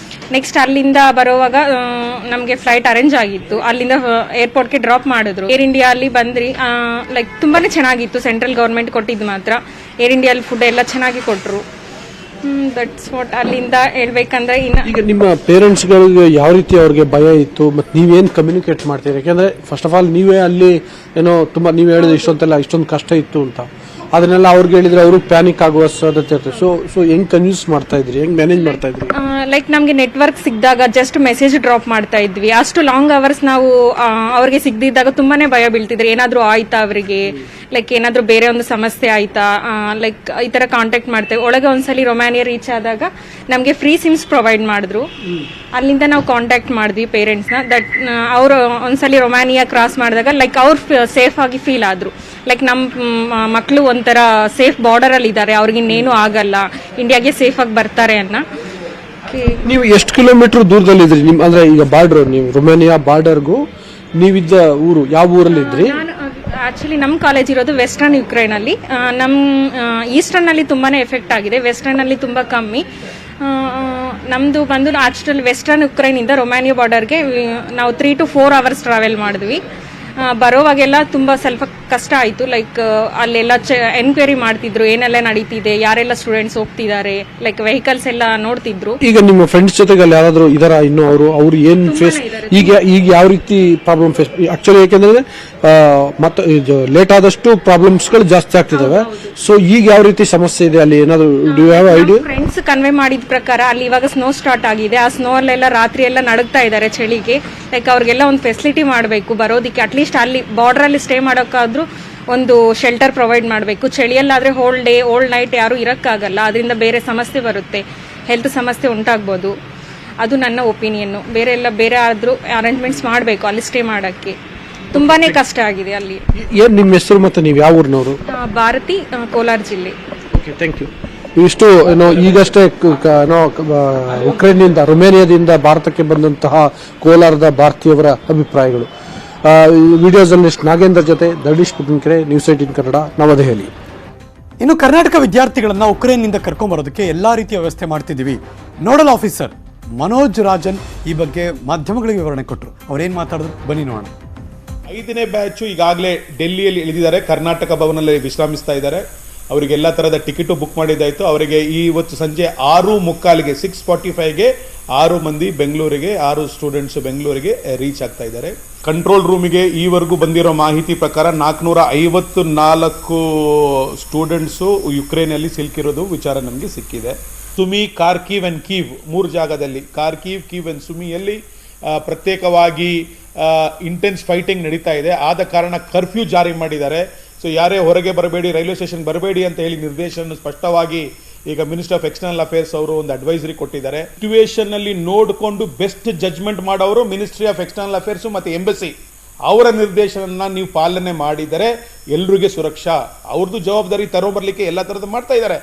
ನೆಕ್ಸ್ಟ್ ಅಲ್ಲಿಂದ ಬರೋವಾಗ ನಮಗೆ ಫ್ಲೈಟ್ ಅರೇಂಜ್ ಆಗಿತ್ತು. ಅಲ್ಲಿಂದ ಏರ್ಪೋರ್ಟ್ಗೆ ಡ್ರಾಪ್ ಮಾಡಿದ್ರು. ಏರ್ ಇಂಡಿಯಾ ಅಲ್ಲಿ ಬಂದ್ರಿ. ಲೈಕ್ ತುಂಬಾನೇ ಚೆನ್ನಾಗಿತ್ತು. ಸೆಂಟ್ರಲ್ ಗೌರ್ಮೆಂಟ್ ಕೊಟ್ಟಿದ್ದು ಮಾತ್ರ. ಏರ್ ಇಂಡಿಯಲ್ಲಿ ಫುಡ್ ಎಲ್ಲ ಚೆನ್ನಾಗಿ ಕೊಟ್ಟರು. That's what. ಅಲ್ಲಿಂದ ಹೇಳ್ಬೇಕಂದ್ರೆ ಈಗ ನಿಮ್ಮ ಪೇರೆಂಟ್ಸ್ಗಳಿಗೆ ಯಾವ ರೀತಿ ಅವ್ರಿಗೆ ಭಯ ಇತ್ತು, ಮತ್ತು ನೀವೇನು ಕಮ್ಯುನಿಕೇಟ್ ಮಾಡ್ತೀರಿ? ಯಾಕೆಂದ್ರೆ ಫಸ್ಟ್ ಆಫ್ ಆಲ್ ನೀವೇ ಅಲ್ಲಿ ಏನೋ ತುಂಬ ನೀವು ಹೇಳಿದ್ರೆ ಇಷ್ಟೊಂದು ಕಷ್ಟ ಇತ್ತು ಅಂತ, ಅದನ್ನೆಲ್ಲ ಅವ್ರಿಗೆ ಹೇಳಿದ್ರೆ ಅವರು ಪ್ಯಾನಿಕ್ ಆಗುವ ಸಾಧ್ಯತೆ ಇರ್ತದೆ. ಸೊ ಹೆಂಗ್ ಕನ್ವಿನ್ಸ್ ಮಾಡ್ತಾ ಇದ್ರಿ, ಹೆಂಗ್ ಮ್ಯಾನೇಜ್ ಮಾಡ್ತಾ ಇದ್ರಿ? ಲೈಕ್ ನಮಗೆ ನೆಟ್ವರ್ಕ್ ಸಿಕ್ಕಿದಾಗ ಜಸ್ಟ್ ಮೆಸೇಜ್ ಡ್ರಾಪ್ ಮಾಡ್ತಾ ಇದ್ವಿ. ಅಷ್ಟು ಲಾಂಗ್ ಅವರ್ಸ್ ನಾವು ಅವ್ರಿಗೆ ಸಿಗದಿದ್ದಾಗ ತುಂಬಾನೇ ಭಯ ಬೀಳ್ತಿದ್ರು, ಏನಾದರೂ ಆಯ್ತಾ ಅವರಿಗೆ, ಲೈಕ್ ಏನಾದರೂ ಬೇರೆ ಒಂದು ಸಮಸ್ಯೆ ಆಯ್ತಾ, ಲೈಕ್ ಈ ಥರ ಕಾಂಟ್ಯಾಕ್ಟ್ ಮಾಡ್ತೇವೆ. ಒಳಗೆ ಒಂದ್ಸಲಿ ರೊಮ್ಯಾನಿಯಾ ರೀಚ್ ಆದಾಗ ನಮಗೆ ಫ್ರೀ ಸಿಮ್ಸ್ ಪ್ರೊವೈಡ್ ಮಾಡಿದ್ರು. ಅಲ್ಲಿಂದ ನಾವು ಕಾಂಟ್ಯಾಕ್ಟ್ ಮಾಡಿದ್ವಿ ಪೇರೆಂಟ್ಸ್ನ. ದಟ್ ಅವರು ಒಂದ್ಸಲಿ ರೊಮ್ಯಾನಿಯಾ ಕ್ರಾಸ್ ಮಾಡಿದಾಗ ಲೈಕ್ ಅವ್ರು ಸೇಫ್ ಆಗಿ ಫೀಲ್ ಆದರು. ಲೈಕ್ ನಮ್ಮ ಮಕ್ಕಳು ಒಂಥರ ಸೇಫ್ ಬಾರ್ಡರಲ್ಲಿ ಇದ್ದಾರೆ, ಅವ್ರಿಗಿನ್ನೇನು ಆಗಲ್ಲ, ಇಂಡಿಯಾಗೆ ಸೇಫಾಗಿ ಬರ್ತಾರೆ ಅನ್ನೋ. ನೀವು ಎಷ್ಟು ಕಿಲೋಮೀಟರ್ ದೂರದಲ್ಲಿದ್ರಿ ನಿಮ್ಮ, ಅಂದ್ರೆ ಈಗ ಬಾರ್ಡರ್, ನೀವು ರೊಮೇನಿಯಾ ಬಾರ್ಡರ್ಗೂ ನೀವಿದ್ದ ಊರು ಯಾವ ಊರಲ್ಲಿ ಇದ್ರಿ? ಆಕ್ಚುಲಿ ನಮ್ಮ ಕಾಲೇಜ್ ಇರೋದು ವೆಸ್ಟರ್ನ್ ಯುಕ್ರೇನಲ್ಲಿ. ನಮ್ಮ ಈಸ್ಟರ್ನಲ್ಲಿ ತುಂಬಾನೇ ಎಫೆಕ್ಟ್ ಆಗಿದೆ, ವೆಸ್ಟರ್ನಲ್ಲಿ ತುಂಬ ಕಮ್ಮಿ. ನಮ್ಮದು ಬಂದು ಆಕ್ಚುಲಿ ವೆಸ್ಟರ್ನ್ ಯುಕ್ರೇನಿಂದ ರೊಮ್ಯಾನಿಯಾ ಬಾರ್ಡರ್ಗೆ ನಾವು 3 to 4 hours ಟ್ರಾವೆಲ್ ಮಾಡಿದ್ವಿ. ಬರೋವಾಗೆಲ್ಲ ತುಂಬ ಸ್ವಲ್ಪ ಕಷ್ಟ ಆಯಿತು. ಲೈಕ್ ಅಲ್ಲೆಲ್ಲ ಎನ್ಕ್ವೈರಿ ಮಾಡ್ತಿದ್ರು, ಏನೆಲ್ಲ ನಡೀತಿದೆ, ಯಾರೆಲ್ಲ ಸ್ಟೂಡೆಂಟ್ಸ್ ಹೋಗ್ತಿದ್ದಾರೆ, ಲೈಕ್ ವೆಹಿಕಲ್ಸ್ ಎಲ್ಲ ನೋಡ್ತಿದ್ರು. ಈಗ ನಿಮ್ಮ ಫ್ರೆಂಡ್ಸ್ ಜೊತೆಗೆ ಅಲ್ಲಿ ಯಾರಾದರೂ ಇದಾರ ಇನ್ನು ಅವ್ರು ಏನು ಫೇಸ್ ಈಗ ಯಾವ ರೀತಿ ಪ್ರಾಬ್ಲಮ್ ಫೇಸ್? ಆಕ್ಚುಲಿ ಯಾಕೆಂದ್ರೆ ಮತ್ತೆ ಲೇಟ್ ಆದಷ್ಟು ಪ್ರಾಬ್ಲಮ್ಸ್ಗಳು ಜಾಸ್ತಿ ಆಗ್ತಿದಾವೆ. ಸೊ ಈಗ ಯಾವ ರೀತಿ ಸಮಸ್ಯೆ ಇದೆ ಅಲ್ಲಿ, ಏನಾದ್ರು do you have idea? Friends convey ಮಾಡಿದ ಪ್ರಕಾರ ಅಲ್ಲಿ ಇವಾಗ ಸ್ನೋ ಸ್ಟಾರ್ಟ್ ಆಗಿದೆ. ಆ ಸ್ನೋ ಅಲ್ಲೆಲ್ಲ ರಾತ್ರಿ ಎಲ್ಲ ನಡುಗ್ತಾ ಇದ್ದಾರೆ ಚಳಿಗೆ. ಲೈಕ್ ಅವ್ರಿಗೆಲ್ಲ ಒಂದು ಫೆಸಿಲಿಟಿ ಮಾಡಬೇಕು ಬರೋದಕ್ಕೆ, ಅಟ್ಲೀಸ್ಟ್ ಅಲ್ಲಿ ಬಾರ್ಡರ್ ಅಲ್ಲಿ ಸ್ಟೇ ಮಾಡೋಕ್ಕಾದ್ರೂ ಒಂದು ಶೆಲ್ಟರ್ ಪ್ರೊವೈಡ್ ಮಾಡಬೇಕು. ಚಳಿಯಲ್ಲಾದ್ರೆ ಹೋಲ್ ಡೇ ಹೋಲ್ ನೈಟ್ ಯಾರು ಇರೋಕ್ಕಾಗಲ್ಲ, ಅದರಿಂದ ಬೇರೆ ಸಮಸ್ಯೆ ಬರುತ್ತೆ, ಹೆಲ್ತ್ ಸಮಸ್ಯೆ ಉಂಟಾಗ್ಬೋದು. ಅದು ನನ್ನ ಒಪಿನಿಯನ್ನು. ಬೇರೆ ಆದ್ರೂ ಅರೇಂಜ್ಮೆಂಟ್ಸ್ ಮಾಡಬೇಕು ಅಲ್ಲಿ ಸ್ಟೇ ಮಾಡೋಕ್ಕೆ. ತುಂಬಾನೇ ಕಷ್ಟ ಆಗಿದೆ ಅಲ್ಲಿ. ಏನ್ ನಿಮ್ಮ ಹೆಸರು ಮತ್ತೆ ನೀವು ಯಾವ ಊರಿನವರು? ಭಾರತಿ, ಕೋಲಾರ ಜಿಲ್ಲೆ. Okay, thank you. ಇಷ್ಟು ಈಗಷ್ಟೇ ಉಕ್ರೇನ್ನಿಂದ ರೊಮೇನಿಯಾದಿಂದ ಭಾರತಕ್ಕೆ ಬಂದಂತಹ ಕೋಲಾರದ ಭಾರತೀಯವರ ಅಭಿಪ್ರಾಯಗಳು. ವಿಡಿಯೋ ಜರ್ನಲಿಸ್ಟ್ ನಾಗೇಂದ್ರ ಜೊತೆ ದಡೀಶ್ ಪುಟ್ನಿಕೆರೆ, ನ್ಯೂಸ್ 18 ಕನ್ನಡ, ನವದೆಹಲಿ. ಇನ್ನು ಕರ್ನಾಟಕ ವಿದ್ಯಾರ್ಥಿಗಳನ್ನ ಉಕ್ರೇನ್ನಿಂದ ಕರ್ಕೊಂಡ್ಬರೋದಕ್ಕೆ ಎಲ್ಲಾ ರೀತಿಯ ವ್ಯವಸ್ಥೆ ಮಾಡ್ತಿದ್ದೀವಿ. ನೋಡಲ್ ಆಫೀಸರ್ ಮನೋಜ್ ರಾಜನ್ ಈ ಬಗ್ಗೆ ಮಾಧ್ಯಮಗಳಿಗೆ ವಿವರಣೆ ಕೊಟ್ಟರು. ಅವ್ರೇನ್ ಮಾತಾಡಿದ್ರು ಬನ್ನಿ ನೋಡೋಣ. 5ನೇ ಬ್ಯಾಚು ಈಗಾಗಲೇ ಡೆಲ್ಲಿಯಲ್ಲಿ ಇಳಿದಿದ್ದಾರೆ, ಕರ್ನಾಟಕ ಭವನಲ್ಲಿ ವಿಶ್ರಮಿಸ್ತಾ ಇದ್ದಾರೆ. ಅವರಿಗೆ ಎಲ್ಲ ತರಹದ ಟಿಕೆಟ್ ಬುಕ್ ಮಾಡಿದ್ದಾಯ್ತು. ಅವರಿಗೆ ಇವತ್ತು ಸಂಜೆ 6:45ಗೆ 6:45ಗೆ 6 ಮಂದಿ ಬೆಂಗಳೂರಿಗೆ, 6 ಸ್ಟೂಡೆಂಟ್ಸ್ ಬೆಂಗಳೂರಿಗೆ ರೀಚ್ ಆಗ್ತಾ ಇದ್ದಾರೆ. ಕಂಟ್ರೋಲ್ ರೂಮಿಗೆ ಈವರೆಗೂ ಬಂದಿರೋ ಮಾಹಿತಿ ಪ್ರಕಾರ 454 ಸ್ಟೂಡೆಂಟ್ಸು ಯುಕ್ರೇನಲ್ಲಿ ಸಿಲುಕಿರೋದು ವಿಚಾರ ನಮಗೆ ಸಿಕ್ಕಿದೆ. ಸುಮಿ, ಕಾರ್ಕಿವ್ ಅಂಡ್ ಕೀವ್ 3 ಜಾಗದಲ್ಲಿ, ಕಾರ್ಕಿವ್, ಕೀವ್ ಅಂಡ್ ಸುಮಿಯಲ್ಲಿ ಪ್ರತ್ಯೇಕವಾಗಿ ಇಂಟೆನ್ಸ್ ಫೈಟಿಂಗ್ ನಡೀತಾ ಇದೆ. ಆದ ಕಾರಣ ಕರ್ಫ್ಯೂ ಜಾರಿ ಮಾಡಿದ್ದಾರೆ. ಸೊ ಯಾರೇ ಹೊರಗೆ ಬರಬೇಡಿ, ರೈಲ್ವೆ ಸ್ಟೇಷನ್ ಬರಬೇಡಿ ಅಂತ ಹೇಳಿ ನಿರ್ದೇಶನ ಸ್ಪಷ್ಟವಾಗಿ ಈಗ ಮಿನಿಸ್ಟರ್ ಆಫ್ ಎಕ್ಸ್ಟರ್ನಲ್ ಅಫೇರ್ಸ್ ಅವರು ಒಂದು ಅಡ್ವೈಸರಿ ಕೊಟ್ಟಿದ್ದಾರೆ. ಸಿಚುವೇಶನ್ ಅಲ್ಲಿ ನೋಡಿಕೊಂಡು ಬೆಸ್ಟ್ ಜಜ್ಮೆಂಟ್ ಮಾಡೋರು ಮಿನಿಸ್ಟ್ರಿ ಆಫ್ ಎಕ್ಸ್ಟರ್ನಲ್ ಅಫೇರ್ಸ್ ಮತ್ತೆ ಎಂಬಸಿ. ಅವರ ನಿರ್ದೇಶನ ನೀವು ಪಾಲನೆ ಮಾಡಿದರೆ ಎಲ್ರಿಗೂ ಸುರಕ್ಷಾ. ಅವ್ರದ್ದು ಜವಾಬ್ದಾರಿ ತರೋಬರ್ಲಿಕ್ಕೆ ಎಲ್ಲ ತರದ್ದು ಮಾಡ್ತಾ ಇದ್ದಾರೆ.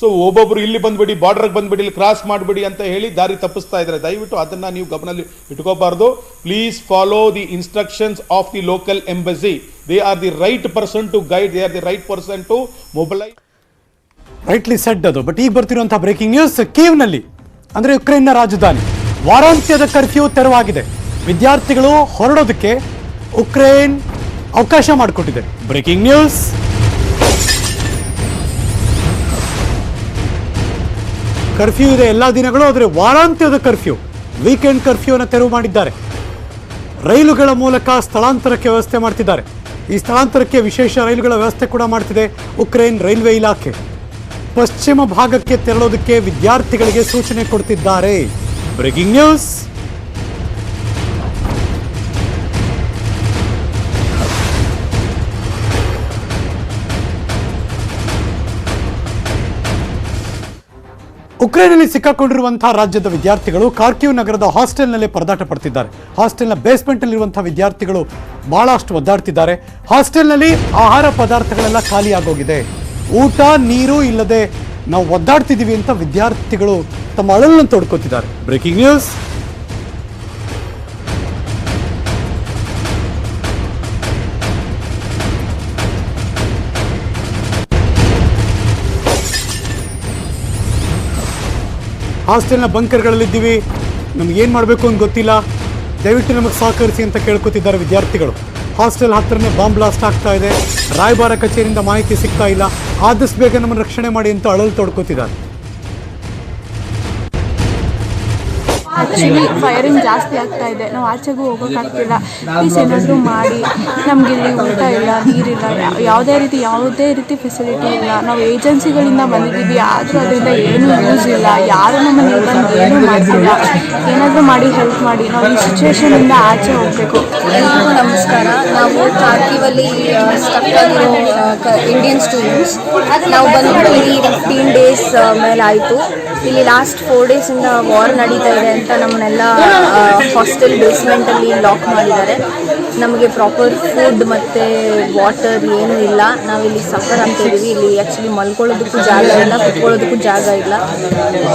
ಸೊ ಒಬ್ಬೊಬ್ರು ಇಲ್ಲಿ ಬಂದ್ಬಿಡಿ, ಬಾರ್ಡರ್ಗೆ ಬಂದ್ಬಿಡಿ, ಇಲ್ಲಿ ಕ್ರಾಸ್ ಮಾಡಬೇಡಿ ಅಂತ ಹೇಳಿ ದಾರಿ ತಪ್ಪಿಸ್ತಾ ಇದ್ದಾರೆ. ದಯವಿಟ್ಟು ಅದನ್ನ ನೀವು ಗಮನದಲ್ಲಿ ಇಟ್ಕೋಬಾರ್ದು. Please follow the instructions of the local embassy. They are the right person to guide, they are the right person to mobilise. Rightly said ಅದು. ಬಟ್ ಈಗ ಬರ್ತಿರುವಂತಹ ಬ್ರೇಕಿಂಗ್ ನ್ಯೂಸ್, ಕೀವ್ನಲ್ಲಿ ಅಂದ್ರೆ ಯುಕ್ರೇನ್ನ ರಾಜಧಾನಿ ವಾರಾಂತ್ಯದ ಕರ್ಫ್ಯೂ ತೆರವಾಗಿದೆ. ವಿದ್ಯಾರ್ಥಿಗಳು ಹೊರಡೋದಕ್ಕೆ ಉಕ್ರೇನ್ ಅವಕಾಶ ಮಾಡಿಕೊಟ್ಟಿದೆ. Breaking news. ಕರ್ಫ್ಯೂ ಇದೆ ಎಲ್ಲ ದಿನಗಳು, ಆದರೆ ವಾರಾಂತ್ಯದ ಕರ್ಫ್ಯೂ, ವೀಕೆಂಡ್ ಕರ್ಫ್ಯೂನ ತೆರವು ಮಾಡಿದ್ದಾರೆ. ರೈಲುಗಳ ಮೂಲಕ ಸ್ಥಳಾಂತರಕ್ಕೆ ವ್ಯವಸ್ಥೆ ಮಾಡ್ತಿದ್ದಾರೆ. ಈ ಸ್ಥಳಾಂತರಕ್ಕೆ ವಿಶೇಷ ರೈಲುಗಳ ವ್ಯವಸ್ಥೆ ಕೂಡ ಮಾಡ್ತಿದೆ ಉಕ್ರೇನ್ ರೈಲ್ವೆ ಇಲಾಖೆ. ಪಶ್ಚಿಮ ಭಾಗಕ್ಕೆ ತೆರಳೋದಕ್ಕೆ ವಿದ್ಯಾರ್ಥಿಗಳಿಗೆ ಸೂಚನೆ ಕೊಡ್ತಿದ್ದಾರೆ. Breaking news. ಉಕ್ರೇನ್ನಲ್ಲಿ ಸಿಕ್ಕಾಕೊಂಡಿರುವಂತಹ ರಾಜ್ಯದ ವಿದ್ಯಾರ್ಥಿಗಳು ಕಾರ್ಕಿವ್ ನಗರದ ಹಾಸ್ಟೆಲ್ನಲ್ಲಿ ಪರದಾಟ ಪಡ್ತಿದ್ದಾರೆ. ಹಾಸ್ಟೆಲ್ನ ಬೇಸ್ಮೆಂಟ್ನಲ್ಲಿರುವಂತಹ ವಿದ್ಯಾರ್ಥಿಗಳು ಬಹಳಷ್ಟು ಒದ್ದಾಡ್ತಿದ್ದಾರೆ. ಹಾಸ್ಟೆಲ್ನಲ್ಲಿ ಆಹಾರ ಪದಾರ್ಥಗಳೆಲ್ಲ ಖಾಲಿಯಾಗೋಗಿದೆ. ಊಟ ನೀರು ಇಲ್ಲದೆ ನಾವು ಒದ್ದಾಡ್ತಿದ್ದೀವಿ ಅಂತ ವಿದ್ಯಾರ್ಥಿಗಳು ತಮ್ಮ ಅಳಲನ್ನು ತೋಡ್ಕೋತಿದ್ದಾರೆ. Breaking news. ಹಾಸ್ಟೆಲ್ನ ಬಂಕರ್ಗಳಲ್ಲಿದ್ದೀವಿ, ನಮ್ಗೆ ಏನು ಮಾಡಬೇಕು ಅಂತ ಗೊತ್ತಿಲ್ಲ, ದಯವಿಟ್ಟು ನಮಗೆ ಸಹಕರಿಸಿ ಅಂತ ಕೇಳ್ಕೊತಿದ್ದಾರೆ ವಿದ್ಯಾರ್ಥಿಗಳು. ಹಾಸ್ಟೆಲ್ ಹತ್ತಿರನೇ ಬಾಂಬ್ ಬ್ಲಾಸ್ಟ್ ಆಗ್ತಾ ಇದೆ. ರಾಯಭಾರ ಕಚೇರಿಯಿಂದ ಮಾಹಿತಿ ಸಿಗ್ತಾ ಇಲ್ಲ. ಆದಷ್ಟು ಬೇಗ ನಮ್ಮನ್ನು ರಕ್ಷಣೆ ಮಾಡಿ ಅಂತ ಅಳಲು ತೋಡ್ಕೋತಿದ್ದಾರೆ. ಆ್ಯಕ್ಚುಲಿ ಫೈರಿಂಗ್ ಜಾಸ್ತಿ ಆಗ್ತಾ ಇದೆ, ನಾವು ಆಚೆಗೂ ಹೋಗೋಕ್ಕಾಗ್ತಿಲ್ಲ. ಪ್ಲೀಸ್ ಏನಾದರೂ ಮಾಡಿ. ನಮ್ಗೆ ಇಲ್ಲಿ ಊಟ ಇಲ್ಲ, ನೀರಿಲ್ಲ, ಯಾವುದೇ ರೀತಿ ಫೆಸಿಲಿಟಿ ಇಲ್ಲ. ನಾವು ಏಜೆನ್ಸಿಗಳಿಂದ ಬಂದಿದ್ದೀವಿ, ಆದರೂ ಅದರಿಂದ ಏನೂ ಯೂಸ್ ಇಲ್ಲ. ಯಾರು ನಮ್ಮನ್ನು ಬಂದು ಏನೂ ಮಾಡ್ತಿಲ್ಲ. ಏನಾದರೂ ಮಾಡಿ ಹೆಲ್ಪ್ ಮಾಡಿ, ನಾವು ಈ ಸಿಚುವೇಶನಿಂದ ಆಚೆ ಹೋಗಬೇಕು. ಎಲ್ರಿಗೂ ನಮಸ್ಕಾರ. ನಾವು ಕಾರ್ಕಿವಲ್ಲಿ ಸ್ಟಕ್ ಆಗಿರೋ ಇಂಡಿಯನ್ ಸ್ಟೂಡೆಂಟ್ಸ್. ನಾವು ಬಂದ್ಬಿಟ್ಟು ಇಲ್ಲಿ 15 ಡೇಸ್ ಮೇಲೆ ಆಯಿತು. ಇಲ್ಲಿ ಲಾಸ್ಟ್ 4 ಡೇಸಿಂದ ವಾರ್ ನಡೀತಾ ಇದೆ ಅಂತ ನಮ್ಮನ್ನೆಲ್ಲ ಹಾಸ್ಟೆಲ್ ಬೇಸ್ಮೆಂಟಲ್ಲಿ ಲಾಕ್ ಮಾಡಿದ್ದಾರೆ. ನಮಗೆ ಪ್ರಾಪರ್ ಫುಡ್ ಮತ್ತು ವಾಟರ್ ಏನೂ ಇಲ್ಲ. ನಾವಿಲ್ಲಿ ಸಫರ್ ಆಗ್ತಾಯಿದ್ದೀವಿ. ಇಲ್ಲಿ ಆ್ಯಕ್ಚುಲಿ ಮಲ್ಕೊಳ್ಳೋದಕ್ಕೂ ಜಾಗ ಇಲ್ಲ, ಕುತ್ಕೊಳ್ಳೋದಕ್ಕೂ ಜಾಗ ಇಲ್ಲ.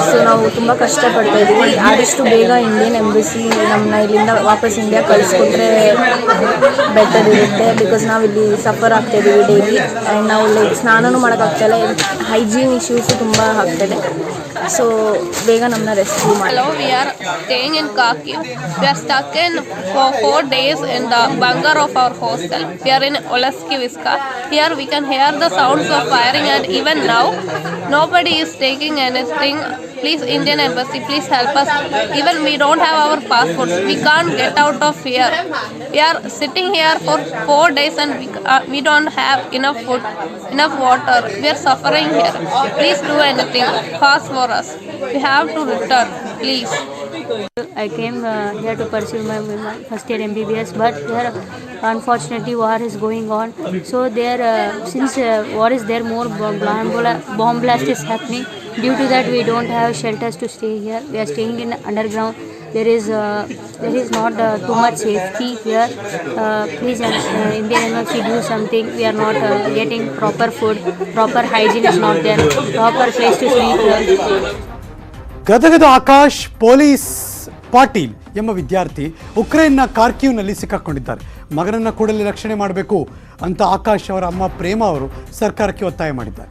ಸೊ ನಾವು ತುಂಬ ಕಷ್ಟಪಡ್ತಾ ಇದ್ದೀವಿ. ಆದಷ್ಟು ಬೇಗ ಇಂಡಿಯನ್ ಎಂಬಸಿ ನಮ್ಮನ್ನ ಇಲ್ಲಿಂದ ವಾಪಸ್ ಇಂಡಿಯಾ ಕಳಿಸ್ಕೊಟ್ರೆ ಬೆಟರ್ ಇರುತ್ತೆ. ಬಿಕಾಸ್ ನಾವಿಲ್ಲಿ ಸಫರ್ ಆಗ್ತಾಯಿದ್ದೀವಿ ಡೈಲಿ. ಆ್ಯಂಡ್ ನಾವು ಲೈಕ್ ಸ್ನಾನನೂ ಮಾಡೋಕ್ಕಾಗ್ತಾಯಿಲ್ಲ. ಹೈಜೀನ್ ಇಶ್ಯೂಸು ತುಂಬ ಆಗ್ತಾಯಿದೆ. ಸೊ ಬೇಗ ನಮ್ಮನ್ನ ರೆಸ್ಕ್ಯೂ ಮಾಡಿ. Hello, we are staying in Kharkiv. We are stuck in for 4 days in the bunker of our hostel. We are in Oleskiviska. Here we can hear the sounds of firing, and even now nobody is taking anything. Please, Indian Embassy, please help us. Even we don't have our passports. We can't get out of here. We are sitting here for 4 days and we don't have enough food, enough water. We are suffering here. Please do anything fast for us. We have to return, please. I came here to pursue my first year MBBS, but here unfortunately war is going on. So there, since war is there, more bomb blast is happening. Due to that, we don't have shelters to stay here. We are staying in underground. There is not too much safety here. Please, Indian Embassy, do something. We are not getting proper food. Proper hygiene is not there. Proper place to sleep here. ಗದಗದ ಆಕಾಶ್ ಪೊಲೀಸ್ ಪಾಟೀಲ್ ಎಂಬ ವಿದ್ಯಾರ್ಥಿ ಉಕ್ರೇನ್ನ ಕಾರ್ಕಿವ್ನಲ್ಲಿ ಸಿಕ್ಕಾಕೊಂಡಿದ್ದಾರೆ. ಮಗನನ್ನು ಕೂಡಲೇ ರಕ್ಷಣೆ ಮಾಡಬೇಕು ಅಂತ ಆಕಾಶ್ ಅವರ ಅಮ್ಮ ಪ್ರೇಮ ಅವರು ಸರ್ಕಾರಕ್ಕೆ ಒತ್ತಾಯ ಮಾಡಿದ್ದಾರೆ.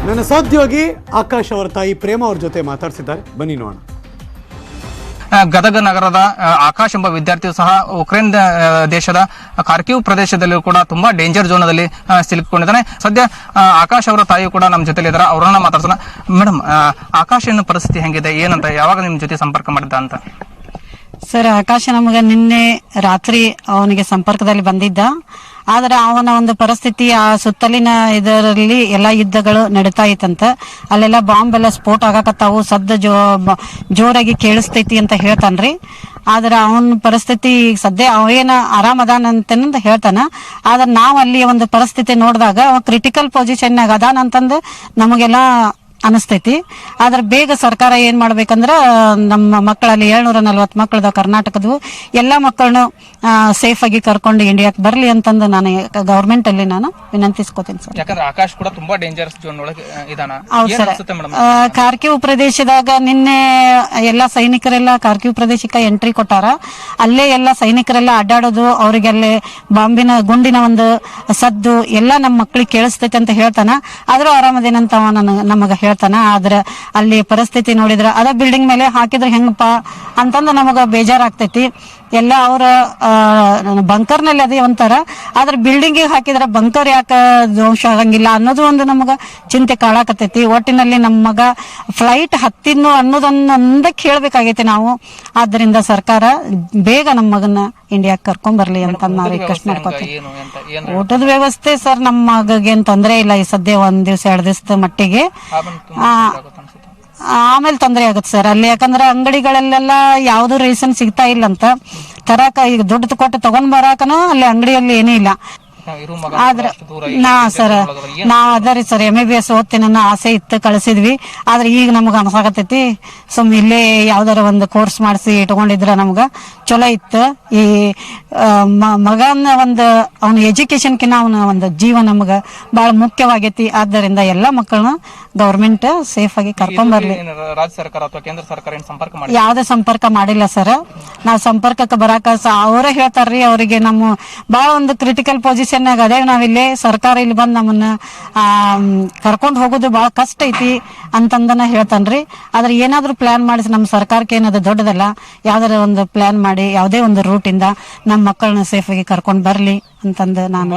ನನ್ನ ಸಾಧ್ಯವಾಗಿ ಆಕಾಶ್ ಅವರ ತಾಯಿ ಪ್ರೇಮ ಅವ್ರ ಜೊತೆ ಮಾತಾಡ್ಸಿದ್ದಾರೆ. ಬನ್ನಿ ನೋಡೋಣ. ಗದಗ ನಗರದ ಆಕಾಶ್ ಎಂಬ ವಿದ್ಯಾರ್ಥಿಯು ಸಹ ಉಕ್ರೇನ್ ದೇಶದ ಖಾರ್ಕಿವ್ ಪ್ರದೇಶದಲ್ಲಿ ಕೂಡ ತುಂಬಾ ಡೇಂಜರ್ ಝೋನ್ ದಲ್ಲಿ ಸಿಲುಕಿಕೊಂಡಿದ್ದಾನೆ. ಸದ್ಯ ಆಕಾಶ್ ಅವರ ತಾಯಿ ಕೂಡ ನಮ್ಮ ಜೊತೆಲಿ ಇದ್ದಾರೆ. ಅವರನ್ನ ಮಾತಾಡ್ಸೋಣ. ಮೇಡಮ್, ಆಕಾಶ್ ಪರಿಸ್ಥಿತಿ ಹೆಂಗಿದೆ, ಏನಂತ, ಯಾವಾಗ ನಿಮ್ ಜೊತೆ ಸಂಪರ್ಕ ಮಾಡಿದ್ದ ಅಂತ? ಸರ್, ಆಕಾಶ ನಮಗೆ ನಿನ್ನೆ ರಾತ್ರಿ ಅವನಿಗೆ ಸಂಪರ್ಕದಲ್ಲಿ ಬಂದಿದ್ದ. ಆದ್ರೆ ಅವನ ಒಂದು ಪರಿಸ್ಥಿತಿ, ಆ ಸುತ್ತಲಿನ ಇದರಲ್ಲಿ ಎಲ್ಲಾ ಯುದ್ಧಗಳು ನಡೀತಾ ಇತ್ತಂತ, ಅಲ್ಲೆಲ್ಲ ಬಾಂಬ್ ಎಲ್ಲ ಸ್ಫೋಟ ಆಗಾಕತ್ತಾವು, ಸದ್ದ ಜೋರಾಗಿ ಕೇಳಿಸ್ತೈತಿ ಅಂತ ಹೇಳ್ತಾನ್ರಿ. ಆದ್ರೆ ಅವನ ಪರಿಸ್ಥಿತಿ ಸದ್ಯ ಅವೇನ ಆರಾಮದಾನ ಅಂತ ಹೇಳ್ತಾನ. ಆದ್ರೆ ನಾವ್ ಅಲ್ಲಿ ಒಂದು ಪರಿಸ್ಥಿತಿ ನೋಡಿದಾಗ ಕ್ರಿಟಿಕಲ್ ಪೊಸಿಷನ್ನಾಗ ಅದಾನ ಅಂತಂದು ನಮಗೆಲ್ಲ ಅನಿಸ್ತೈತಿ. ಆದ್ರೆ ಬೇಗ ಸರ್ಕಾರ ಏನ್ ಮಾಡ್ಬೇಕಂದ್ರ ನಮ್ಮ ಮಕ್ಕಳಲ್ಲಿ 740 ಮಕ್ಕಳದ ಕರ್ನಾಟಕದ ಎಲ್ಲಾ ಮಕ್ಕಳನ್ನು ಸೇಫ್ ಆಗಿ ಕರ್ಕೊಂಡು ಇಂಡಿಯಾಕ್ ಬರ್ಲಿ ಅಂತಂದು ನಾನು ಗವರ್ಮೆಂಟ್ ಅಲ್ಲಿ ನಾನು ವಿನಂತಿಸ್ಕೋತೀನಿ ಸರ್. ಯಾಕಂದ್ರೆ ಆಕಾಶ್ ಕೂಡ ತುಂಬಾ ಡೇಂಜರಸ್ ಝೋನ್ ಒಳಗೆ ಇದಾನ. ಹೌದು ಸರ್. ಕಾರ್ಕಿವ್ ಪ್ರದೇಶದಾಗ ನಿನ್ನೆ ಎಲ್ಲಾ ಸೈನಿಕರೆಲ್ಲ ಕಾರ್ಕಿವ್ ಪ್ರದೇಶಕ್ಕೆ ಎಂಟ್ರಿ ಕೊಟ್ಟಾರ. ಅಲ್ಲೇ ಎಲ್ಲಾ ಸೈನಿಕರೆಲ್ಲ ಅಡ್ಡಾಡೋದು, ಅವರಿಗೆಲ್ಲೇ ಬಾಂಬಿನ ಗುಂಡಿನ ಒಂದು ಸದ್ದು ಎಲ್ಲ ನಮ್ಮ ಮಕ್ಕಳಿಗೆ ಕೇಳಿಸ್ತೈತೆ ಅಂತ ಹೇಳ್ತಾನ. ಆದ್ರೂ ಆರಾಮದೇನಂತ ನಮಗ ಹೇಳ್ತಾನ. ಆದ್ರೆ ಅಲ್ಲಿ ಪರಿಸ್ಥಿತಿ ನೋಡಿದ್ರ ಅದ ಬಿಲ್ಡಿಂಗ್ ಮೇಲೆ ಹಾಕಿದ್ರೆ ಹೆಂಗಪ್ಪ ಅಂತಂದು ನಮಗ ಬೇಜಾರಾಗ್ತೈತಿ. ಎಲ್ಲ ಅವರ ಬಂಕರ್ ನಲ್ಲಿ ಅದೇ ಒಂಥರ, ಆದ್ರೆ ಬಿಲ್ಡಿಂಗ್ ಹಾಕಿದ್ರ ಬಂಕರ್ ಯಾಕ ದೋಷ ಆಗಂಗಿಲ್ಲ ಅನ್ನೋದು ಒಂದು ನಮಗ ಚಿಂತೆ ಕಾಳಾಕತೈತಿ. ಒಟ್ಟಿನಲ್ಲಿ ನಮ್ಮ ಮಗ ಫ್ಲೈಟ್ ಹತ್ತಿದ್ನು ಅನ್ನೋದೊಂದ ಕೇಳ್ಬೇಕಾಗೈತಿ ನಾವು. ಆದ್ರಿಂದ ಸರ್ಕಾರ ಬೇಗ ನಮ್ಮ ಮಗನ ಇಂಡಿಯಾಕ್ ಕರ್ಕೊಂಡ್ ಬರ್ಲಿ ಅಂತ ನಾವು ರಿಕ್ವೆಸ್ಟ್ ಮಾಡ್ಕೋತೀವಿ. ಊಟದ ವ್ಯವಸ್ಥೆ ಸರ್ ನಮ್ಮ ಮಗಗೆ ಏನ್ ತೊಂದರೆ ಇಲ್ಲ ಈ ಸದ್ಯ 1 ದಿವಸ 2 ದಿವಸದ ಮಟ್ಟಿಗೆ. ಆಮೇಲೆ ತೊಂದರೆ ಆಗುತ್ತೆ ಸರ್ ಅಲ್ಲಿ. ಯಾಕಂದ್ರೆ ಅಂಗಡಿಗಳಲ್ಲೆಲ್ಲ ಯಾವ್ದು ರೇಷನ್ ಸಿಗ್ತಾ ಇಲ್ಲ ಅಂತ ತರಾಕ, ಈಗ ದುಡ್ಡು ಕೊಟ್ಟು ತಗೊಂಡ್ ಬರಾಕನು ಅಲ್ಲಿ ಅಂಗಡಿಯಲ್ಲಿ ಏನೂ ಇಲ್ಲ. ಆದ್ರೆ ನಾವ್ ಅದರಿ ಸರ್ MBBS ಓದ್ತೀನಿ ಅನ್ನೋ ಆಸೆ ಇತ್ತು, ಕಳಿಸಿದ್ವಿ. ಆದ್ರೆ ಈಗ ನಮಗ ಅನ್ಸಾಕತೈತಿ ಸುಮ್ ಇಲ್ಲೇ ಯಾವ್ದಾರ ಒಂದು ಕೋರ್ಸ್ ಮಾಡಿಸಿ ಇಟ್ಕೊಂಡಿದ್ರ ನಮ್ಗ ಚಲೋ ಇತ್ತು. ಈ ಮಗನ ಒಂದು ಅವನ ಎಜುಕೇಶನ್ಕಿನ್ನ ಅವನ ಒಂದು ಜೀವ ನಮಗ ಬಹಳ ಮುಖ್ಯವಾಗೈತಿ. ಆದ್ದರಿಂದ ಎಲ್ಲಾ ಮಕ್ಕಳನ್ನ ಗವರ್ಮೆಂಟ್ ಸೇಫ್ ಆಗಿ ಕರ್ಕೊಂಡ್ ಬರ್ಲಿ. ರಾಜ್ಯ ಸರ್ಕಾರ ಅಥವಾ ಕೇಂದ್ರ ಸರ್ಕಾರ ಯಾವ್ದೇ ಸಂಪರ್ಕ ಮಾಡಿಲ್ಲ ಸರ್. ನಾವ್ ಸಂಪರ್ಕಕ್ಕೆ ಬರಾಕ ಅವರೇ ಹೇಳ್ತಾರ್ರಿ, ಅವರಿಗೆ ನಮ್ಮ ಬಹಳ ಒಂದು ಕ್ರಿಟಿಕಲ್ ಪೊಸಿಷನ್ ಅದೇ ನಾವಿಲ್ಲಿ ಸರ್ಕಾರ ಇಲ್ಲಿ ಬಂದ್ ನಮ್ಮನ್ನ ಕರ್ಕೊಂಡ್ ಹೋಗೋದು ಬಹಳ ಕಷ್ಟ ಐತಿ ಅಂತಂದನ ಹೇಳ್ತಾನ್ರಿ. ಆದ್ರೆ ಏನಾದ್ರು ಪ್ಲಾನ್ ಮಾಡಿಸಿ ನಮ್ಮ ಸರ್ಕಾರಕ್ಕೆ ಏನದು ದೊಡ್ಡದಲ್ಲ, ಯಾವ್ದಾರ ಒಂದು ಪ್ಲಾನ್ ಮಾಡಿ ಯಾವ್ದೇ ಒಂದು ರೂಟ್ ಇಂದ ನಮ್ಮ ಮಕ್ಕಳನ್ನ ಸೇಫ್ ಆಗಿ ಕರ್ಕೊಂಡ್ ಬರ್ಲಿ ಅಂತಂದು ನಾನು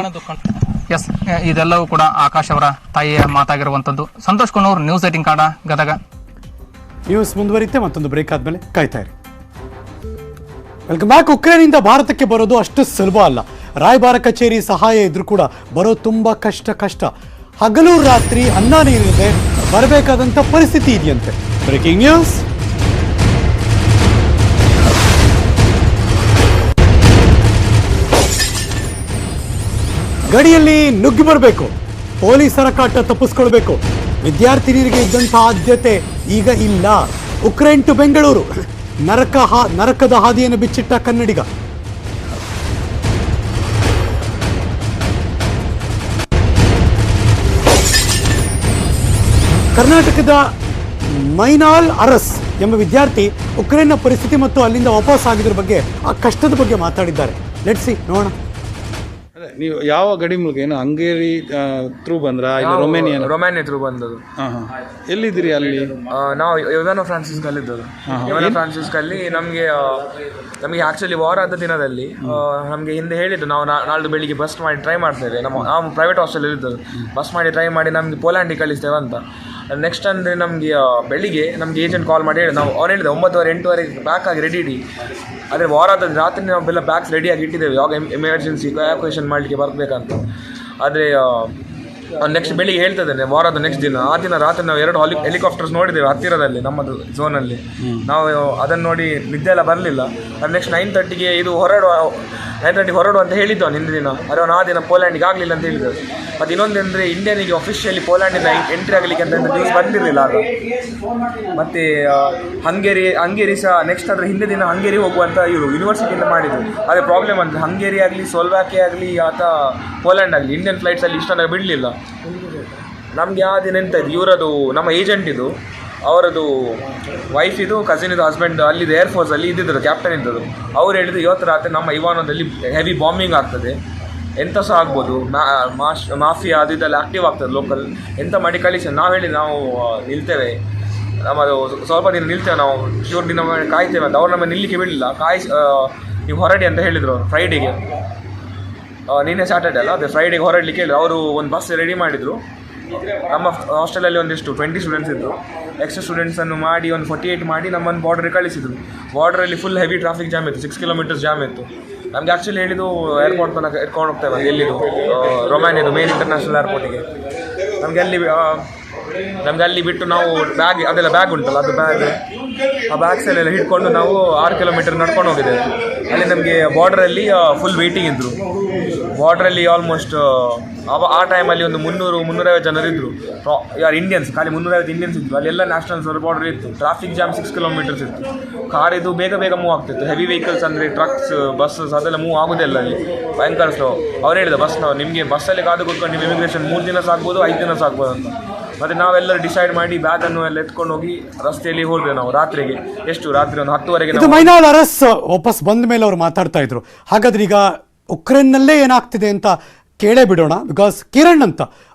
ಎಸ್, ಇದೆಲ್ಲವೂ ಕೂಡ ಆಕಾಶ್ ಅವರ ತಾಯಿಯ ಮಾತಾಗಿರುವಂಥದ್ದು. ಸಂತೋಷ್ ಕುನ್ನೂರ್, ನ್ಯೂಸ್ 18 ಕನ್ನಡ, ಗದಗ. ನ್ಯೂಸ್ ಮುಂದುವರಿಯುತ್ತೆ, ಮತ್ತೊಂದು ಬ್ರೇಕ್ ಆದಮೇಲೆ ಕಾಯ್ತಾ ಇರಿ. Welcome back. ಉಕ್ರೇನಿಂದ ಭಾರತಕ್ಕೆ ಬರೋದು ಅಷ್ಟು ಸುಲಭ ಅಲ್ಲ. ರಾಯಭಾರ ಕಚೇರಿ ಸಹಾಯ ಇದ್ರೂ ಕೂಡ ಬರೋದು ತುಂಬ ಕಷ್ಟ. ಹಗಲು ರಾತ್ರಿ ಅನ್ನ ನೀರಿಲ್ಲದೆ ಬರಬೇಕಾದಂಥ ಪರಿಸ್ಥಿತಿ ಇದೆಯಂತೆ. Breaking news. ಗಡಿಯಲ್ಲಿ ನುಗ್ಗಿ ಬರಬೇಕು, ಪೊಲೀಸರ ಕಾಟ ತಪ್ಪಿಸ್ಕೊಳ್ಬೇಕು. ವಿದ್ಯಾರ್ಥಿನಿಯರಿಗೆ ಇದ್ದಂಥ ಆದ್ಯತೆ ಈಗ ಇಲ್ಲ. ಉಕ್ರೇನ್ ಟು ಬೆಂಗಳೂರು, ನರಕದ ಹಾದಿಯನ್ನು ಬಿಚ್ಚಿಟ್ಟ ಕನ್ನಡಿಗ. ಕರ್ನಾಟಕದ ಮೈನಾಲ್ ಅರಸ್ ಎಂಬ ವಿದ್ಯಾರ್ಥಿ ಉಕ್ರೇನ್ನ ಪರಿಸ್ಥಿತಿ ಮತ್ತು ಅಲ್ಲಿಂದ ವಾಪಸ್ ಆಗಿದ್ರ ಬಗ್ಗೆ, ಆ ಕಷ್ಟದ ಬಗ್ಗೆ ಮಾತಾಡಿದ್ದಾರೆ. ಲೆಟ್ಸ್ ಸಿ, ನೋಡೋಣ. ನೀವು ಯಾವ ಗಡಿ ಮೂಲಕ ಏನು ಹಂಗೇರಿ ಥ್ರೂ ಬಂದ್ರ ಇಲ್ಲ ರೊಮೇನಿಯಾ ಥ್ರೂ ಬಂದದ್ದು. ಎಲ್ಲಿದ್ದೀರಿ ಅಲ್ಲಿ? ನಾವು ಯೋವಾನೋ ಫ್ರಾನ್ಸಿಸ್ಕಲ್ಲಿ ಇದ್ದದ್ದು. ಯೋವಾನೋ ಫ್ರಾನ್ಸಿಸ್ಕಲ್ಲಿ ನಮಗೆ ಆ್ಯಕ್ಚುಲಿ ವಾರ ಆದ ದಿನದಲ್ಲಿ ನಮಗೆ ಹಿಂದೆ ಹೇಳಿದ್ದು ನಾವು ನಾಳ್ದು ಬೆಳಿಗ್ಗೆ ಬಸ್ ಮಾಡಿ ಟ್ರೈ ಮಾಡ್ತೇವೆ. ನಾವು ಪ್ರೈವೇಟ್ ಹಾಸ್ಟೆಲ್ ಇದ್ದದ್ದು. ಬಸ್ ಮಾಡಿ ಟ್ರೈ ಮಾಡಿ ನಮಗೆ ಪೋಲ್ಯಾಂಡಿಗೆ ಕಳಿಸ್ತೇವೆ ಅಂತ. ನೆಕ್ಸ್ಟ್ ಅಂದರೆ ನಮಗೆ ಬೆಳಿಗ್ಗೆ ನಮಗೆ ಏಜೆಂಟ್ ಕಾಲ್ ಮಾಡಿ ಹೇಳಿ, ನಾವು ಅವ್ರು ಹೇಳಿದೆ 9:30 8:00 ಬ್ಯಾಕ್ ಆಗಿ ರೆಡಿ ಇಡಿ. ಆದರೆ ವಾರದ ರಾತ್ರಿ ನಾವೆಲ್ಲ ಬ್ಯಾಗ್ಸ್ ರೆಡಿಯಾಗಿ ಇಟ್ಟಿದ್ದೇವೆ, ಯಾವಾಗ ಎಮರ್ಜೆನ್ಸಿ ಎವಾಕ್ಯುಯೇಷನ್ ಮಾಡಲಿಕ್ಕೆ ಬರಬೇಕಂತ. ಆದರೆ ನೆಕ್ಸ್ಟ್ ಬೆಳಿಗ್ಗೆ ಹೇಳ್ತಿದ್ದೇನೆ ವಾರದ ನೆಕ್ಸ್ಟ್ ದಿನ, ಆ ದಿನ ರಾತ್ರಿ ನಾವು 2 ಹೆಲಿಕಾಪ್ಟರ್ಸ್ ನೋಡಿದ್ದೇವೆ ಹತ್ತಿರದಲ್ಲಿ ನಮ್ಮದು ಝೋನಲ್ಲಿ. ನಾವು ಅದನ್ನು ನೋಡಿ ನಿದ್ದೆ ಎಲ್ಲ ಬರಲಿಲ್ಲ. ಅದು ನೆಕ್ಸ್ಟ್ 9:30ಗೆ ಇದು 9:30 ಹೊರಡು ಅಂತ ಹೇಳಿದ್ದು ಹಿಂದಿನ ದಿನ. ಆದರೆ ಆ ದಿನ ಪೋಲ್ಯಾಂಡಿಗೆ ಆಗಲಿಲ್ಲ ಅಂತ ಹೇಳಿದ್ರು. ಮತ್ತು ಇನ್ನೊಂದಂದರೆ ಇಂಡಿಯನಿಗೆ ಅಫಿಷಿಯಲಿ ಪೋಲ್ಯಾಂಡಿಂದ ಎಂಟ್ರಿ ಆಗಲಿಕ್ಕೆ ಅಂತ ನ್ಯೂಸ್ ಬಂದಿರಲಿಲ್ಲ ಆಗ. ಮತ್ತು ಹಂಗೇರಿ ಸಹ ನೆಕ್ಸ್ಟ್ ಅದರ ಹಿಂದೆ ದಿನ ಹಂಗೇರಿ ಹೋಗುವಂಥ ಇವರು ಯೂನಿವರ್ಸಿಟಿಯಿಂದ ಮಾಡಿದರು. ಅದೇ ಪ್ರಾಬ್ಲಮ್ ಅಂದರೆ ಹಂಗೇರಿ ಆಗಲಿ ಸ್ಲೋವಾಕಿಯಾ ಆಗಲಿ ಅಥವಾ ಪೋಲ್ಯಾಂಡ್ ಆಗಲಿ ಇಂಡಿಯನ್ ಫ್ಲೈಟ್ಸಲ್ಲಿ ಇಷ್ಟೊಂದು ಬಿಡಲಿಲ್ಲ. ನಮಗೆ ಆ ದಿನ ಎಂತ ಇದು ಇವರದು ನಮ್ಮ ಏಜೆಂಟ್ ಇದು ಅವರದು ವೈಫ್ ಇದು ಕಸಿನ್ ಇದು ಹಸ್ಬೆಂಡ್ ಅಲ್ಲಿದ್ದು ಏರ್ಫೋರ್ಸಲ್ಲಿ ಇದ್ದಿದ್ರು, ಕ್ಯಾಪ್ಟನ್ ಇದ್ದದ್ದು. ಅವ್ರು ಹೇಳಿದ್ರು ಇವತ್ತು ರಾತ್ರಿ ನಮ್ಮ ಇವಾನೋದಲ್ಲಿ ಹೆವಿ ಬಾಂಬಿಂಗ್ ಆಗ್ತದೆ, ಎಂಥ ಸಹ ಆಗ್ಬೋದು, ಮಾಫಿಯಾ ಅದು ಇದೆಲ್ಲ ಆ್ಯಕ್ಟಿವ್ ಆಗ್ತದೆ ಲೋಕಲ್, ಎಂಥ ಮಾಡಿ ಕಳಿಸಿ. ನಾವು ಹೇಳಿ ನಾವು ನಿಲ್ತೇವೆ, ನಮ್ಮದು ಸ್ವಲ್ಪ ದಿನ ನಿಲ್ತೇವೆ, ನಾವು ಶ್ಯೂರ್ ದಿನ ಕಾಯ್ತೇವೆ ಅಂತ. ಅವ್ರು ನಮ್ಮ ನಿಲ್ಲಿಕ್ಕೆ ಬಿಡಲಿಲ್ಲ. ನೀವು ಹೊರಡಿ ಅಂತ ಹೇಳಿದರು ಅವರು ಫ್ರೈಡೇಗೆ. ನಿನ್ನೆ ಸ್ಯಾಟರ್ಡೆ ಅಲ್ಲ, ಅದೇ ಫ್ರೈಡೇಗೆ ಹೊರಡಲಿಕ್ಕೆ ಹೇಳಿದ್ರು. ಅವರು ಒಂದು ಬಸ್ ರೆಡಿ ಮಾಡಿದರು. ನಮ್ಮ ಹಾಸ್ಟೆಲಲ್ಲಿ ಒಂದಿಷ್ಟು 20 ಸ್ಟೂಡೆಂಟ್ಸ್ ಇದ್ದರು. ಎಕ್ಸ್ಟ್ರಾ ಸ್ಟೂಡೆಂಟ್ಸನ್ನು ಮಾಡಿ ಒಂದು 48 ಮಾಡಿ ನಮ್ಮನ್ನು ಬಾರ್ಡ್ರಿಗೆ ಕಳಿಸಿದ್ರು. ಬಾರ್ಡ್ರಲ್ಲಿ ಫುಲ್ ಹೆವಿ ಟ್ರಾಫಿಕ್ ಜಾಮ್ ಇತ್ತು, 6 ಕಿಲೋಮೀಟರ್ಸ್ ಜಾಮ್ ಇತ್ತು. ನಮಗೆ ಆ್ಯಕ್ಚುಲಿ ಹೇಳಿದ್ದು ಏರ್ಪೋರ್ಟ್ ತನಕ ಎತ್ಕೊಂಡು ಹೋಗ್ತೇವೆ ಎಲ್ಲಿದು ರೊಮ್ಯಾನಿಯದು ಮೇನ್ ಇಂಟರ್ನ್ಯಾಷನಲ್ ಏರ್ಪೋರ್ಟಿಗೆ. ನಮಗೆ ಅಲ್ಲಿ ಬಿಟ್ಟು ನಾವು ಬ್ಯಾಗ್ ಉಂಟಲ್ಲ, ಅದು ಆ ಬ್ಯಾಗ್ಸಲ್ಲೆಲ್ಲ ಹಿಡ್ಕೊಂಡು ನಾವು 6 ಕಿಲೋಮೀಟರ್ ನಡ್ಕೊಂಡು ಹೋಗಿದ್ದೇವೆ. ಅಲ್ಲಿ ನಮಗೆ ಬಾರ್ಡ್ರಲ್ಲಿ ಫುಲ್ ವೇಟಿಂಗ್ ಇದ್ದರು. ಬಾರ್ಡ್ರಲ್ಲಿ ಆಲ್ಮೋಸ್ಟ್ ಆ ಟೈಮಲ್ಲಿ ಒಂದು 300-350 ಜನರು ಇದ್ದರು. ಯಾರು ಇಂಡಿಯನ್ಸ್, ಖಾಲಿ 350 ಇಂಡಿಯನ್ಸ್ ಇದ್ದರು. ಅಲ್ಲೆಲ್ಲ ನ್ಯಾಷನಲ್ಸ್ ಬಾರ್ಡರ್ ಇತ್ತು. ಟ್ರಾಫಿಕ್ ಜಾಮ್ 6 ಕಿಲೋಮೀಟರ್ಸ್ ಇತ್ತು. ಕಾರ್ ಇದು ಬೇಗ ಮೂವ್ ಆಗ್ತಿತ್ತು. ಹೆವಿ ವೆಹಿಕಲ್ಸ್ ಅಂದರೆ ಟ್ರಕ್ಸ್, ಬಸ್ಸಸ್ ಅದೆಲ್ಲ ಮೂವ್ ಆಗೋದಿಲ್ಲ ಅಲ್ಲಿ, ಭಯಂಕರ ಸ್ಲೋ. ಅವ್ರು ಹೇಳಿದ ನಿಮಗೆ ಬಸ್ಸಲ್ಲಿ ಕಾದು ಕೂತ್ಕೊಂಡು ನಿಮ್ಮ ಇಮಿಗ್ರೇಷನ್ 3 ದಿನ ಸಾಗ್ಬೋದು, 5 ದಿನ ಸಾಗ್ಬೋದು ಅಂತ. ಮತ್ತು ನಾವೆಲ್ಲರೂ ಡಿಸೈಡ್ ಮಾಡಿ ಬ್ಯಾಗನ್ನು ಎಲ್ಲ ಎತ್ಕೊಂಡು ಹೋಗಿ ರಸ್ತೆಯಲ್ಲಿ ಹೋದ್ವಿ ನಾವು ರಾತ್ರಿಗೆ. ರಾತ್ರಿ ಒಂದು 10:30ಗೆ. ಇದು ಮೈನಾಲ್ ಅರಸ್ ವಾಪಸ್ ಬಂದ ಮೇಲೆ ಅವ್ರು ಮಾತಾಡ್ತಾ ಇದ್ರು. ಹಾಗಾದ್ರೆ ಈಗ ಉಕ್ರೇನ್ನಲ್ಲೇ ಏನಾಗ್ತಿದೆ ಅಂತ ಕೇಳೇ ಬಿಡೋಣ. ಬಿಕಾಸ್ ಕಿರಣ್ ಅಂತ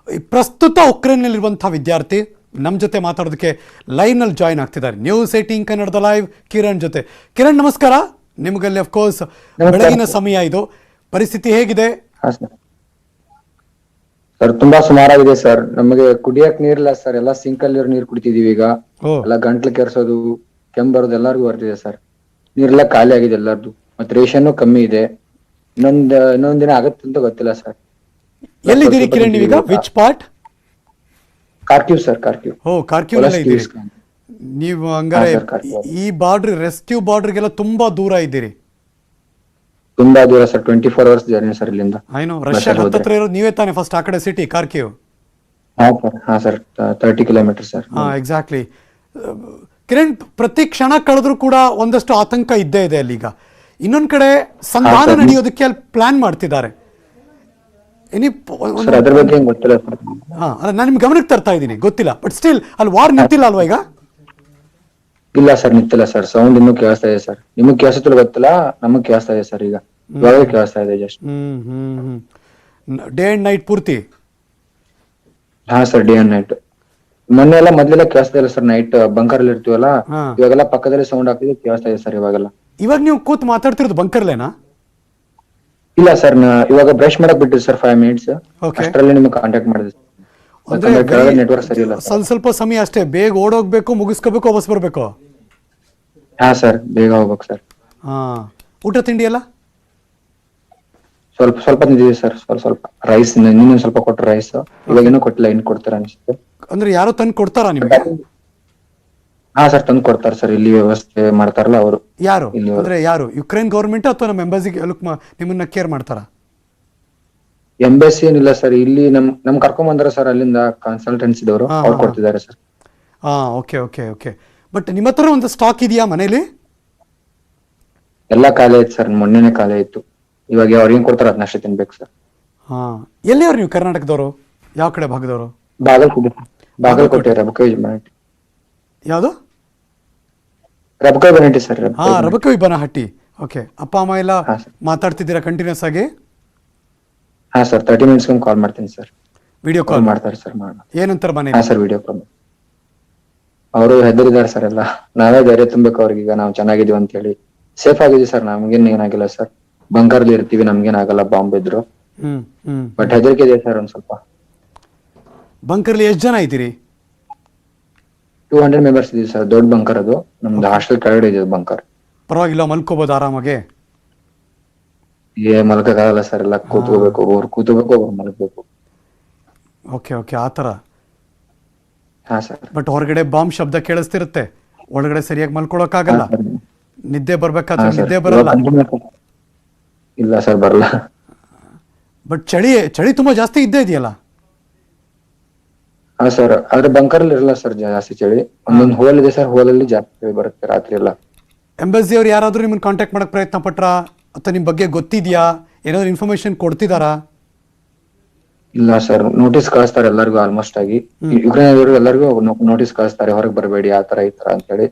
ಪ್ರಸ್ತುತ ಉಕ್ರೇನ್ನಲ್ಲಿರುವಂಥ ವಿದ್ಯಾರ್ಥಿ ನಮ್ಮ ಜೊತೆ ಮಾತಾಡೋದಕ್ಕೆ ಲೈವ್ನಲ್ಲಿ ಜಾಯಿನ್ ಆಗ್ತಿದ್ದಾರೆ. ನ್ಯೂಸ್ 18 ಕನ್ನಡದ ಲೈವ್ ಕಿರಣ್ ಜೊತೆ. ಕಿರಣ್ ನಮಸ್ಕಾರ. ನಿಮಗಲ್ಲಿ ಅಫ್ಕೋರ್ಸ್ ಬೆಳಗಿನ ಸಮಯ ಇದು, ಪರಿಸ್ಥಿತಿ ಹೇಗಿದೆ? ಸರ್ ತುಂಬಾ ಸುಮಾರಾಗಿದೆ ಸರ್. ನಮಗೆ ಕುಡಿಯಕ್ ನೀರಿಲ್ಲ ಸರ್, ಎಲ್ಲ ಸಿಂಕಲ್ಲಿ ನೀರು ಕುಡಿತಿದೀವಿ ಈಗ. ಎಲ್ಲ ಗಂಟ್ಲು ಕೆರ್ಸೋದು, ಕೆಮ್ಮು ಬರೋದು ಎಲ್ಲರಿಗೂ ಬರ್ತಿದೆ ಸರ್. ನೀರೆಲ್ಲ ಖಾಲಿ ಆಗಿದೆ ಎಲ್ಲರದು. ಮತ್ತೆ ರೇಷನ್ ಕಮ್ಮಿ ಇದೆ. ಇನ್ನೊಂದ್ ದಿನ ಆಗತ್ತೆ ಅಂತ ಗೊತ್ತಿಲ್ಲ ಸರ್. ಎಲ್ಲಿದ್ದೀರಿ ಕಿರಣ್ ನೀವೀಗ? Which part? Kharkiv sir, Kharkiv. Kharkiv ನೀವು ಹಂಗಾರೆ ಈ ಬಾರ್ಡರ್, ರೆಸ್ಕ್ಯೂ ಬಾರ್ಡರ್ಗೆಲ್ಲ ತುಂಬಾ ದೂರ ಇದ್ದೀರಿ. ತುಂಬಾ ದೂರ ಸರ್, 24 hours ಜರ್ನಿ ಸರ್ ಇಲ್ಲಿಂದ. ರಷ್ಯಾ ಹತ್ರ ಇರೋದು ನೀವೇ ತಾನೆ ಫಸ್ಟ್ ಆ ಕಡೆ ಸಿಟಿ ಕಾರ್ಕ್ಯೂ? ಹಾ sir, 30 kilometre sir. Exactly. Kiran, ಪ್ರತಿ ಕ್ಷಣ ಕಳೆದ್ರೂ ಕೂಡ ಒಂದಷ್ಟು ಆತಂಕ ಇದ್ದೇ ಇದೆ ಅಲ್ಲಿ. ಈಗ ಇನ್ನೊಂದ್ ಕಡೆ ಸಂಧಾನ ನಡೆಯೋದಕ್ಕೆ ಅಲ್ಲಿ ಪ್ಲಾನ್ ಮಾಡ್ತಿದ್ದಾರೆ. ನಾನು ನಿಮ್ ಗಮನಕ್ಕೆ ತರ್ತಾ ಇದ್ದೀನಿ, ಗೊತ್ತಿಲ್ಲ. ಬಟ್ ಸ್ಟಿಲ್ ಅಲ್ಲಿ ವಾರ್ ನಿಂತಿಲ್ಲ ಅಲ್ವಾ ಈಗ? ಇಲ್ಲ ಸರ್, ನಿಂತಿಲ್ಲ ಸರ್. ಸೌಂಡ್ ಇನ್ನೂ ಕೇಳಿಸ್ತಾ ಇದೆ ಸರ್. ನಿಮಗ್ ಕೇಳಿಸುತ್ತಿಲ್ಲ ಗೊತ್ತಿಲ್ಲ, ನಮಗ್ ಕೇಳಿಸ್ತಾ ಇದೆ ಸರ್. ಈಗ ಇವಾಗ ಕೇಳಿಸ್ತಾ ಇದೆ ಜಸ್ಟ್. ಡೇ ಅಂಡ್ ನೈಟ್ ಪೂರ್ತಿ? ಹಾ ಸರ್, ಡೇ ಅಂಡ್ ನೈಟ್. ಮೊನ್ನೆ ಎಲ್ಲ ಮೊದ್ಲೆಲ್ಲ ಕೇಳಿಸ್ತಾ ಇಲ್ಲ ಸರ್. ನೈಟ್ ಬಂಕರ್ ಅಲ್ಲಿ ಇರ್ತೀವಲ್ಲ, ಇವಾಗೆಲ್ಲ ಪಕ್ಕದಲ್ಲಿ ಸೌಂಡ್ ಆಗ್ತಿದೆ, ಕೇಳಿಸ್ತಾ ಇದೆ ಸರ್ ಇವಾಗೆಲ್ಲ. ಇವಾಗ ನೀವು ಕೂತ್ ಮಾತಾಡ್ತಿರೋದು ಬಂಕರ್ಲೇನಾ? ಇಲ್ಲ ಸರ್, ಇವಾಗ ಬ್ರಷ್ ಮಾಡಕ್ ಬಿಟ್ಟಿದ್ದು ಸರ್ 5 ಮಿನಿಟ್ಸ್, Okay. ಅಷ್ಟರಲ್ಲಿ ನಿಮ್ಗೆ ಕಾಂಟ್ಯಾಕ್ಟ್ ಮಾಡಿದೆ. ಅಂದ್ರೆ ನೆಟ್ವರ್ಕ್ ಸರಿ ಇಲ್ಲ ಸರ್. ಸ್ವಲ್ಪ ಸಮಯ ಅಷ್ಟೇ, ಬೇಗ ಓಡೋಗ್ಬೇಕು, ಮುಗಿಸ್ಕೋಬೇಕು, ವಾಪಸ್ ಬರಬೇಕು. ಹಾ ಸರ್, ಬೇಗ ಹೋಗ್ಬೇಕು ಸರ್. ಹಾ, ಊಟ ತಿಂಡಿ ಎಲ್ಲ ಸ್ವಲ್ಪ ನಿಂತಿದೆ ಸರ್, ಸ್ವಲ್ಪ ರೈಸ್ ಇನ್ನೊಂದ್ ಸ್ವಲ್ಪ ಕೊಟ್ಟ ರೈಸ್, ಇವಾಗ ಏನೂ ಕೊಟ್ಟಿಲ್ಲ, ಇನ್ನು ಕೊಡ್ತಾರ ಅನ್ಸುತ್ತೆ. ಅಂದ್ರೆ ಯಾರೋ ತಂದು ಕೊಡ್ತಾರಾ ನಿಮ್ಗೆ? ಹಾ ಸರ್, ತಂದು ಕೊಡ್ತಾರೆ ಸರ್, ಇಲ್ಲಿ ವ್ಯವಸ್ಥೆ ಮಾಡ್ತಾರಲ್ಲ ಅವರು. ಯಾರು ಅಂದ್ರೆ ಯಾರು? ಯುಕ್ರೇನ್ ಗೌರ್ಮೆಂಟ್ ಅಥವಾ ನಮ್ಮ ಎಂಬಸಿಗೆ ನಿಮ್ಮನ್ನ ಕೇರ್ ಮಾಡ್ತಾರಾ? ಎಂಬಸಿ ಏನಿಲ್ಲ ಸರ್, ಇಲ್ಲಿ ನಮ್ ಕರ್ಕೊಂಡ್ ಬಂದಾರ ಸರ್, ಅಲ್ಲಿಂದ ಕನ್ಸಲ್ಟೆನ್ಸಿ ದವರು, ಅವ್ರು ಕೊಡ್ತಿದ್ದಾರೆ ಸರ್. ಹಾ, ಓಕೆ ಓಕೆ ಓಕೆ. ಬಟ್ ನಿಮ್ಮ ಹತ್ರ ಒಂದು ಸ್ಟಾಕ್ ಇದೆಯಾ ಮನೇಲಿ? ಎಲ್ಲಾ ಖಾಲಿ ಆಯ್ತು ಸರ್, ಮೊನ್ನೆನೆ ಖಾಲಿ ಆಯ್ತು. ಇವಾಗ ಅವ್ರು ಏನ್ ಕೊಡ್ತಾರ ಅದನ್ನಷ್ಟೇ ತಿನ್ಬೇಕು ಸರ್. ಹಾ, ಎಲ್ಲಿಯವ್ರು ನೀವು ಕರ್ನಾಟಕದವರು? ಯಾವ ಕಡೆ ಭಾಗದವರು? ಬಾಗಲಕೋಟೆ ರಬಕವಿ ಬನಹಟ್ಟಿ. ಯಾವುದು? ರಬಕವಿ ಬನಹಟ್ಟಿ ಸರ್. ಹಾ, ರಬಕವಿ ಬನಹಟ್ಟಿ. ಓಕೆ. ಅಪ್ಪ ಅಮ್ಮ ಎಲ್ಲ ಮಾತಾಡ್ತಿದ್ದೀರಾ ಕಂಟಿನ್ಯೂಸ್ ಆಗಿ? ಹಾ ಸರ್, 30 ಮಿನಿಟ್ಸ್ ಕಾಲ್ ಮಾಡ್ತೀನಿ ಸರ್. ವಿಡಿಯೋ ಕಾಲ್ ಮಾಡ್ತಾರೆ ಸರ್. ಏನಂತಾರೆ ಮನೆ? ಹಾ ಸರ್, ವಿಡಿಯೋ ಕಾಲ್. ಅವರು ಹೆದರಿದ್ದಾರೆ ಸರ್ ಎಲ್ಲ. ನಾವೇ ಧೈರ್ಯ ತುಂಬಬೇಕು ಅವ್ರಿಗೀಗ, ನಾವು ಚೆನ್ನಾಗಿದೀವಿ ಅಂತ ಹೇಳಿ. ಸೇಫ್ ಆಗಿದೀವಿ ಸರ್, ನಮ್ಗೇನ್ ಏನಾಗಿಲ್ಲ ಸರ್. ಬಂಕರ್ಲಿ ಇರ್ತೀವಿ, ನಮ್ಗೇನಾಗಲ್ಲ ಬಾಂಬ್ ಇದ್ರು. ಬಟ್ ಹೆದರಿಕೆ ಇದೆ ಸರ್ ಒಂದ್ ಸ್ವಲ್ಪ. ಬಂಕರ್ಲಿ ಎಷ್ಟು ಜನ ಇದ್ದೀರಿ? 200 ಮೆಂಬರ್ಸ್ ಇದೀವಿ ಸರ್, ದೊಡ್ಡ ಬಂಕರ್ ಅದು. ನಮ್ದು ಹಾಸ್ಟೆಲ್ ಕೆಳಗಡೆ ಇದೆ ಬಂಕರ್. ಪರವಾಗಿಲ್ಲ, ಮಲ್ಕೋಬಹುದು ಆರಾಮಾಗೆ? ಮಲ್ಕಾಗಲ್ಲ ಸರ್, ಎಲ್ಲ ಕೂತ್ಕೋಬೇಕು, ಒಬ್ರು ಕೂತ್ಕೋಬೇಕು, ಒಬ್ರು ಮಲ್ಕೋಬೇಕು. ಓಕೆ ಓಕೆ, ಆ ಥರ. ಹಾ ಸರ್. ಬಟ್ ಹೊರಗಡೆ ಬಾಂಬ್ ಶಬ್ದ ಕೇಳಿಸ್ತಿರುತ್ತೆ, ಒಳಗಡೆ ಸರಿಯಾಗಿ ಮಲ್ಕೊಳಕ್ಕಾಗಲ್ಲ. ನಿದ್ದೆ ಬರ್ಬೇಕಾದ್ರೆ ನಿದ್ದೆ ಬರಲ್ಲ? ಇಲ್ಲ ಸರ್, ಬರಲ್ಲ. ಬಟ್ ಚಳಿ ತುಂಬಾ ಜಾಸ್ತಿ ಇದ್ದೇ ಇದೆಯಲ್ಲ? ಹಾ ಸರ್, ಆದ್ರೆ ಬಂಕರ್ ಅಲ್ಲಿ ಇರಲ್ಲ ಸರ್ ಜಾಸ್ತಿ ಚಳಿ. ಒಂದೊಂದು ಹೋಲ್ ಇದೆ ಸರ್, ಹೋಲಲ್ಲಿ ಜಾಸ್ತಿ ಚಳಿ ಬರುತ್ತೆ ರಾತ್ರಿ ಎಲ್ಲ. ಎಂಬಸಿ ಅವ್ರು ಯಾರಾದ್ರೂ ನಿಮ್ಮನ್ನ ಕಾಂಟ್ಯಾಕ್ಟ್ ಮಾಡಕ್ ಪ್ರಯತ್ನ ಪಟ್ರಾ ಅಥವಾ ನಿಮ್ ಬಗ್ಗೆ ಗೊತ್ತಿದ್ಯಾ? ಏನಾದ್ರು ಇನ್ಫಾರ್ಮೇಶನ್ ಕೊಡ್ತಿದಾರಾ? ಇಲ್ಲ ಸರ್, ನೋಟಿಸ್ ಕಳಿಸ್ತಾರೆ ಎಲ್ಲರಿಗೂ, ಆಲ್ಮೋಸ್ಟ್ ಆಗಿ ಯುಕ್ರೇನ್ ಎಲ್ಲರಿಗೂ ನೋಟಿಸ್ ಕಳಿಸ್ತಾರೆ, ಹೊರಗೆ ಬರಬೇಡಿ ಆ ತರ ಈ ತರ ಅಂತ ಹೇಳಿ.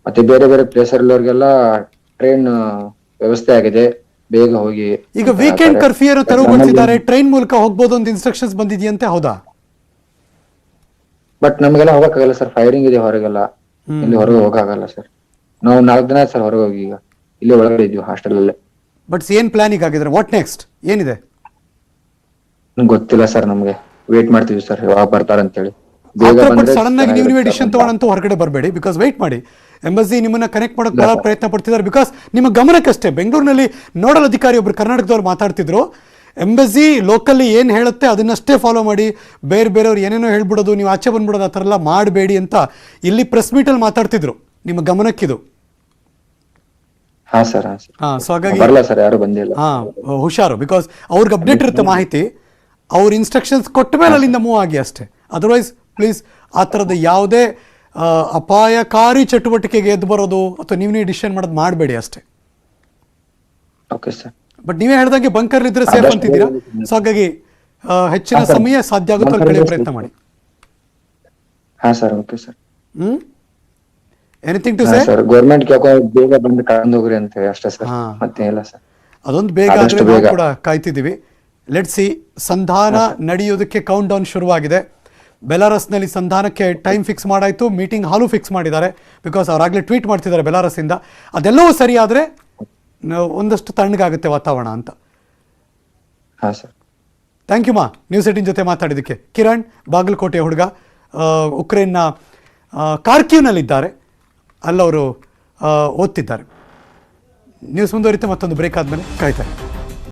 ಮತ್ತೆ ಬೇರೆ ಬೇರೆ ಪ್ಲೇಸ್ ಇರೋರಿಗೆಲ್ಲ ಟ್ರೈನ್ ವ್ಯವಸ್ಥೆ ಆಗಿದೆ, ಬೇಗ ಹೋಗಿ. ಈಗ ವೀಕೆಂಡ್ ಕರ್ಫ್ಯೂ ತೆರವುಗೊಳಿಸಿದ್ದಾರೆ, ಟ್ರೈನ್ ಮೂಲಕ ಹೋಗ್ಬೋದು ಅಂತ ಇನ್ಸ್ಟ್ರಕ್ಷನ್ಸ್ ಬಂದಿದೆಯಂತೆ, ಹೌದಾ? ಬಟ್ ನಮ್ಗೆಲ್ಲ ಹೋಗಕ್ಕಾಗಲ್ಲ ಸರ್, ಫೈರಿಂಗ್ ಇದೆ ಹೊರಗೆಲ್ಲ, ಇಲ್ಲಿ ಹೊರಗೆ ಹೋಗಕ್ಕಾಗಲ್ಲ ಸರ್. ನಾವು 4 ದಿನ ಸರ್ ಹೊರಗೆ ಹೋಗಿ, ಈಗ ಇಲ್ಲಿ ಒಳಗಡೆ ಇದೀವಿ ಹಾಸ್ಟೆಲ್ ಅಲ್ಲೇ. ಬಟ್ ಏನ್ ಪ್ಲಾನಿಂಗ್ ಆಗಿದ್ರೆ ವಾಟ್ ನೆಕ್ಸ್ಟ್ ಏನಿದೆ? ಗೊತ್ತಿಲ್ಲ ಸರ್, ನಮ್ಗೆ ವೇಟ್ ಮಾಡ್ತೀವಿ ಸರ್, ಯಾವಾಗ ಬರ್ತಾರ ಅಂತ ಹೇಳಿ. ಸಡನ್ ಆಗಿ ನೀವು ಡಿಸಿಷನ್ ತಗೊಂಡಂತೂ ಹೊರಗಡೆ ಬರಬೇಡಿ, ಬಿಕಾಸ್ ವೇಟ್ ಮಾಡಿ. ಎಂಬಸಿ ನಿಮ್ಮನ್ನ ಕನೆಕ್ಟ್ ಮಾಡಕ್ ಬಹಳ ಪ್ರಯತ್ನ ಪಡ್ತಿದ್ದಾರೆ, ಬಿಕಾಸ್ ನಿಮ್ಮ ಗಮನಕ್ಕಷ್ಟೇ. ಬೆಂಗಳೂರಿನಲ್ಲಿ ನೋಡಲ್ ಅಧಿಕಾರಿ ಒಬ್ರು ಕರ್ನಾಟಕದವ್ರು ಮಾತಾಡ್ತಿದ್ರು, ಎಂಬಸಿ ಲೋಕಲ್ಲಿ ಏನು ಹೇಳುತ್ತೆ ಅದನ್ನಷ್ಟೇ ಫಾಲೋ ಮಾಡಿ, ಬೇರೆಯವ್ರು ಏನೇನೋ ಹೇಳ್ಬಿಡೋದು, ನೀವು ಆಚೆ ಬಂದ್ಬಿಡೋದು, ಆ ಥರ ಎಲ್ಲ ಮಾಡಬೇಡಿ ಅಂತ ಇಲ್ಲಿ ಪ್ರೆಸ್ ಮೀಟಲ್ಲಿ ಮಾತಾಡ್ತಿದ್ರು. ನಿಮ್ಮ ಗಮನಕ್ಕಿದು. ಹಾ ಸರ್. ಹಾ, ಸೊ ಹಾಗಾಗಿ ಬರಲ್ಲ ಸರ್, ಯಾರು ಬಂದಿಲ್ಲ. ಹಾ, ಹುಷಾರು, ಬಿಕಾಸ್ ಅವ್ರಿಗೆ ಅಪ್ಡೇಟ್ ಇರುತ್ತೆ ಮಾಹಿತಿ. ಅವ್ರ ಇನ್ಸ್ಟ್ರಕ್ಷನ್ಸ್ ಕೊಟ್ಟ ಮೇಲೆ ಅಲ್ಲಿಂದ ಮೂವ್ ಆಗಿ ಅಷ್ಟೇ. ಅದರ್ವೈಸ್ ಪ್ಲೀಸ್ ಆ ಥರದ ಯಾವುದೇ ಅಪಾಯಕಾರಿ ಚಟುವಟಿಕೆಗೆ ಎದ್ದು ಬರೋದು ಅಥವಾ ನೀವೇ ಡಿಸಿಷನ್ ಮಾಡೋದು ಮಾಡಬೇಡಿ ಅಷ್ಟೇ. Okay sir. ಬಟ್ ನೀವೇ ಹೇಳ್ದಂಗೆ ಬಂಕರ್ ಇದ್ರೆ ಸೇಫ್ ಅಂತಿದ್ದೀರಾ, ಸೊ ಹಾಗಾಗಿ ಹೆಚ್ಚಿನ ಸಮಯ ಸಾಧ್ಯ ಆಗುತ್ತೋ ಅಲ್ಲಿ ಕಳೆಯೋ ಪ್ರಯತ್ನ ಮಾಡಿ. ಹಾ sir, okay sir. Anything to say? Sir, government ಬೇಗ ಬಂದು ಕರ್ಕೊಂಡು ಹೋಗ್ರಿ ಅಂತ ಹೇಳಿ ಅಷ್ಟೇ ಸರ್, ಮತ್ತೇನಿಲ್ಲ ಸರ್. ಅದೊಂದು ಬೇಗ ಆದ್ರೆ ನಾವು ಕೂಡ ಕಾಯ್ತಿದ್ದೀವಿ. Let's see. ಸಂಧಾನ ನಡೆಯೋದಕ್ಕೆ ಕೌಂಟ್ ಡೌನ್ ಶುರುವಾಗಿದೆ. ಬೆಲಾರಸ್ನಲ್ಲಿ ಸಂಧಾನಕ್ಕೆ ಟೈಮ್ ಫಿಕ್ಸ್ ಮಾಡಾಯಿತು, ಮೀಟಿಂಗ್ ಹಾಲು ಫಿಕ್ಸ್ ಮಾಡಿದ್ದಾರೆ, ಬಿಕಾಸ್ ಅವರಾಗಲೇ ಟ್ವೀಟ್ ಮಾಡ್ತಿದ್ದಾರೆ ಬೆಲಾರಸ್ಸಿಂದ. ಅದೆಲ್ಲವೂ ಸರಿ ಆದರೆ ಒಂದಷ್ಟು ತಣ್ಣಗಾಗುತ್ತೆ ವಾತಾವರಣ ಅಂತ. ಹಾಂ ಸರ್, ಥ್ಯಾಂಕ್ ಯು ಮಾ, ನ್ಯೂಸ್ 18 ಜೊತೆ ಮಾತಾಡಿದ್ದಕ್ಕೆ. ಕಿರಣ್, ಬಾಗಲಕೋಟೆ ಹುಡುಗ, ಉಕ್ರೇನ್ನ ಕಾರ್ಕಿವ್ನಲ್ಲಿದ್ದಾರೆ, ಅಲ್ಲವರು ಓದ್ತಿದ್ದಾರೆ. ನ್ಯೂಸ್ ಮುಂದುವರಿತೆ, ಮತ್ತೊಂದು ಬ್ರೇಕ್ ಆದಮೇಲೆ ಕಾಯ್ತಾರೆ.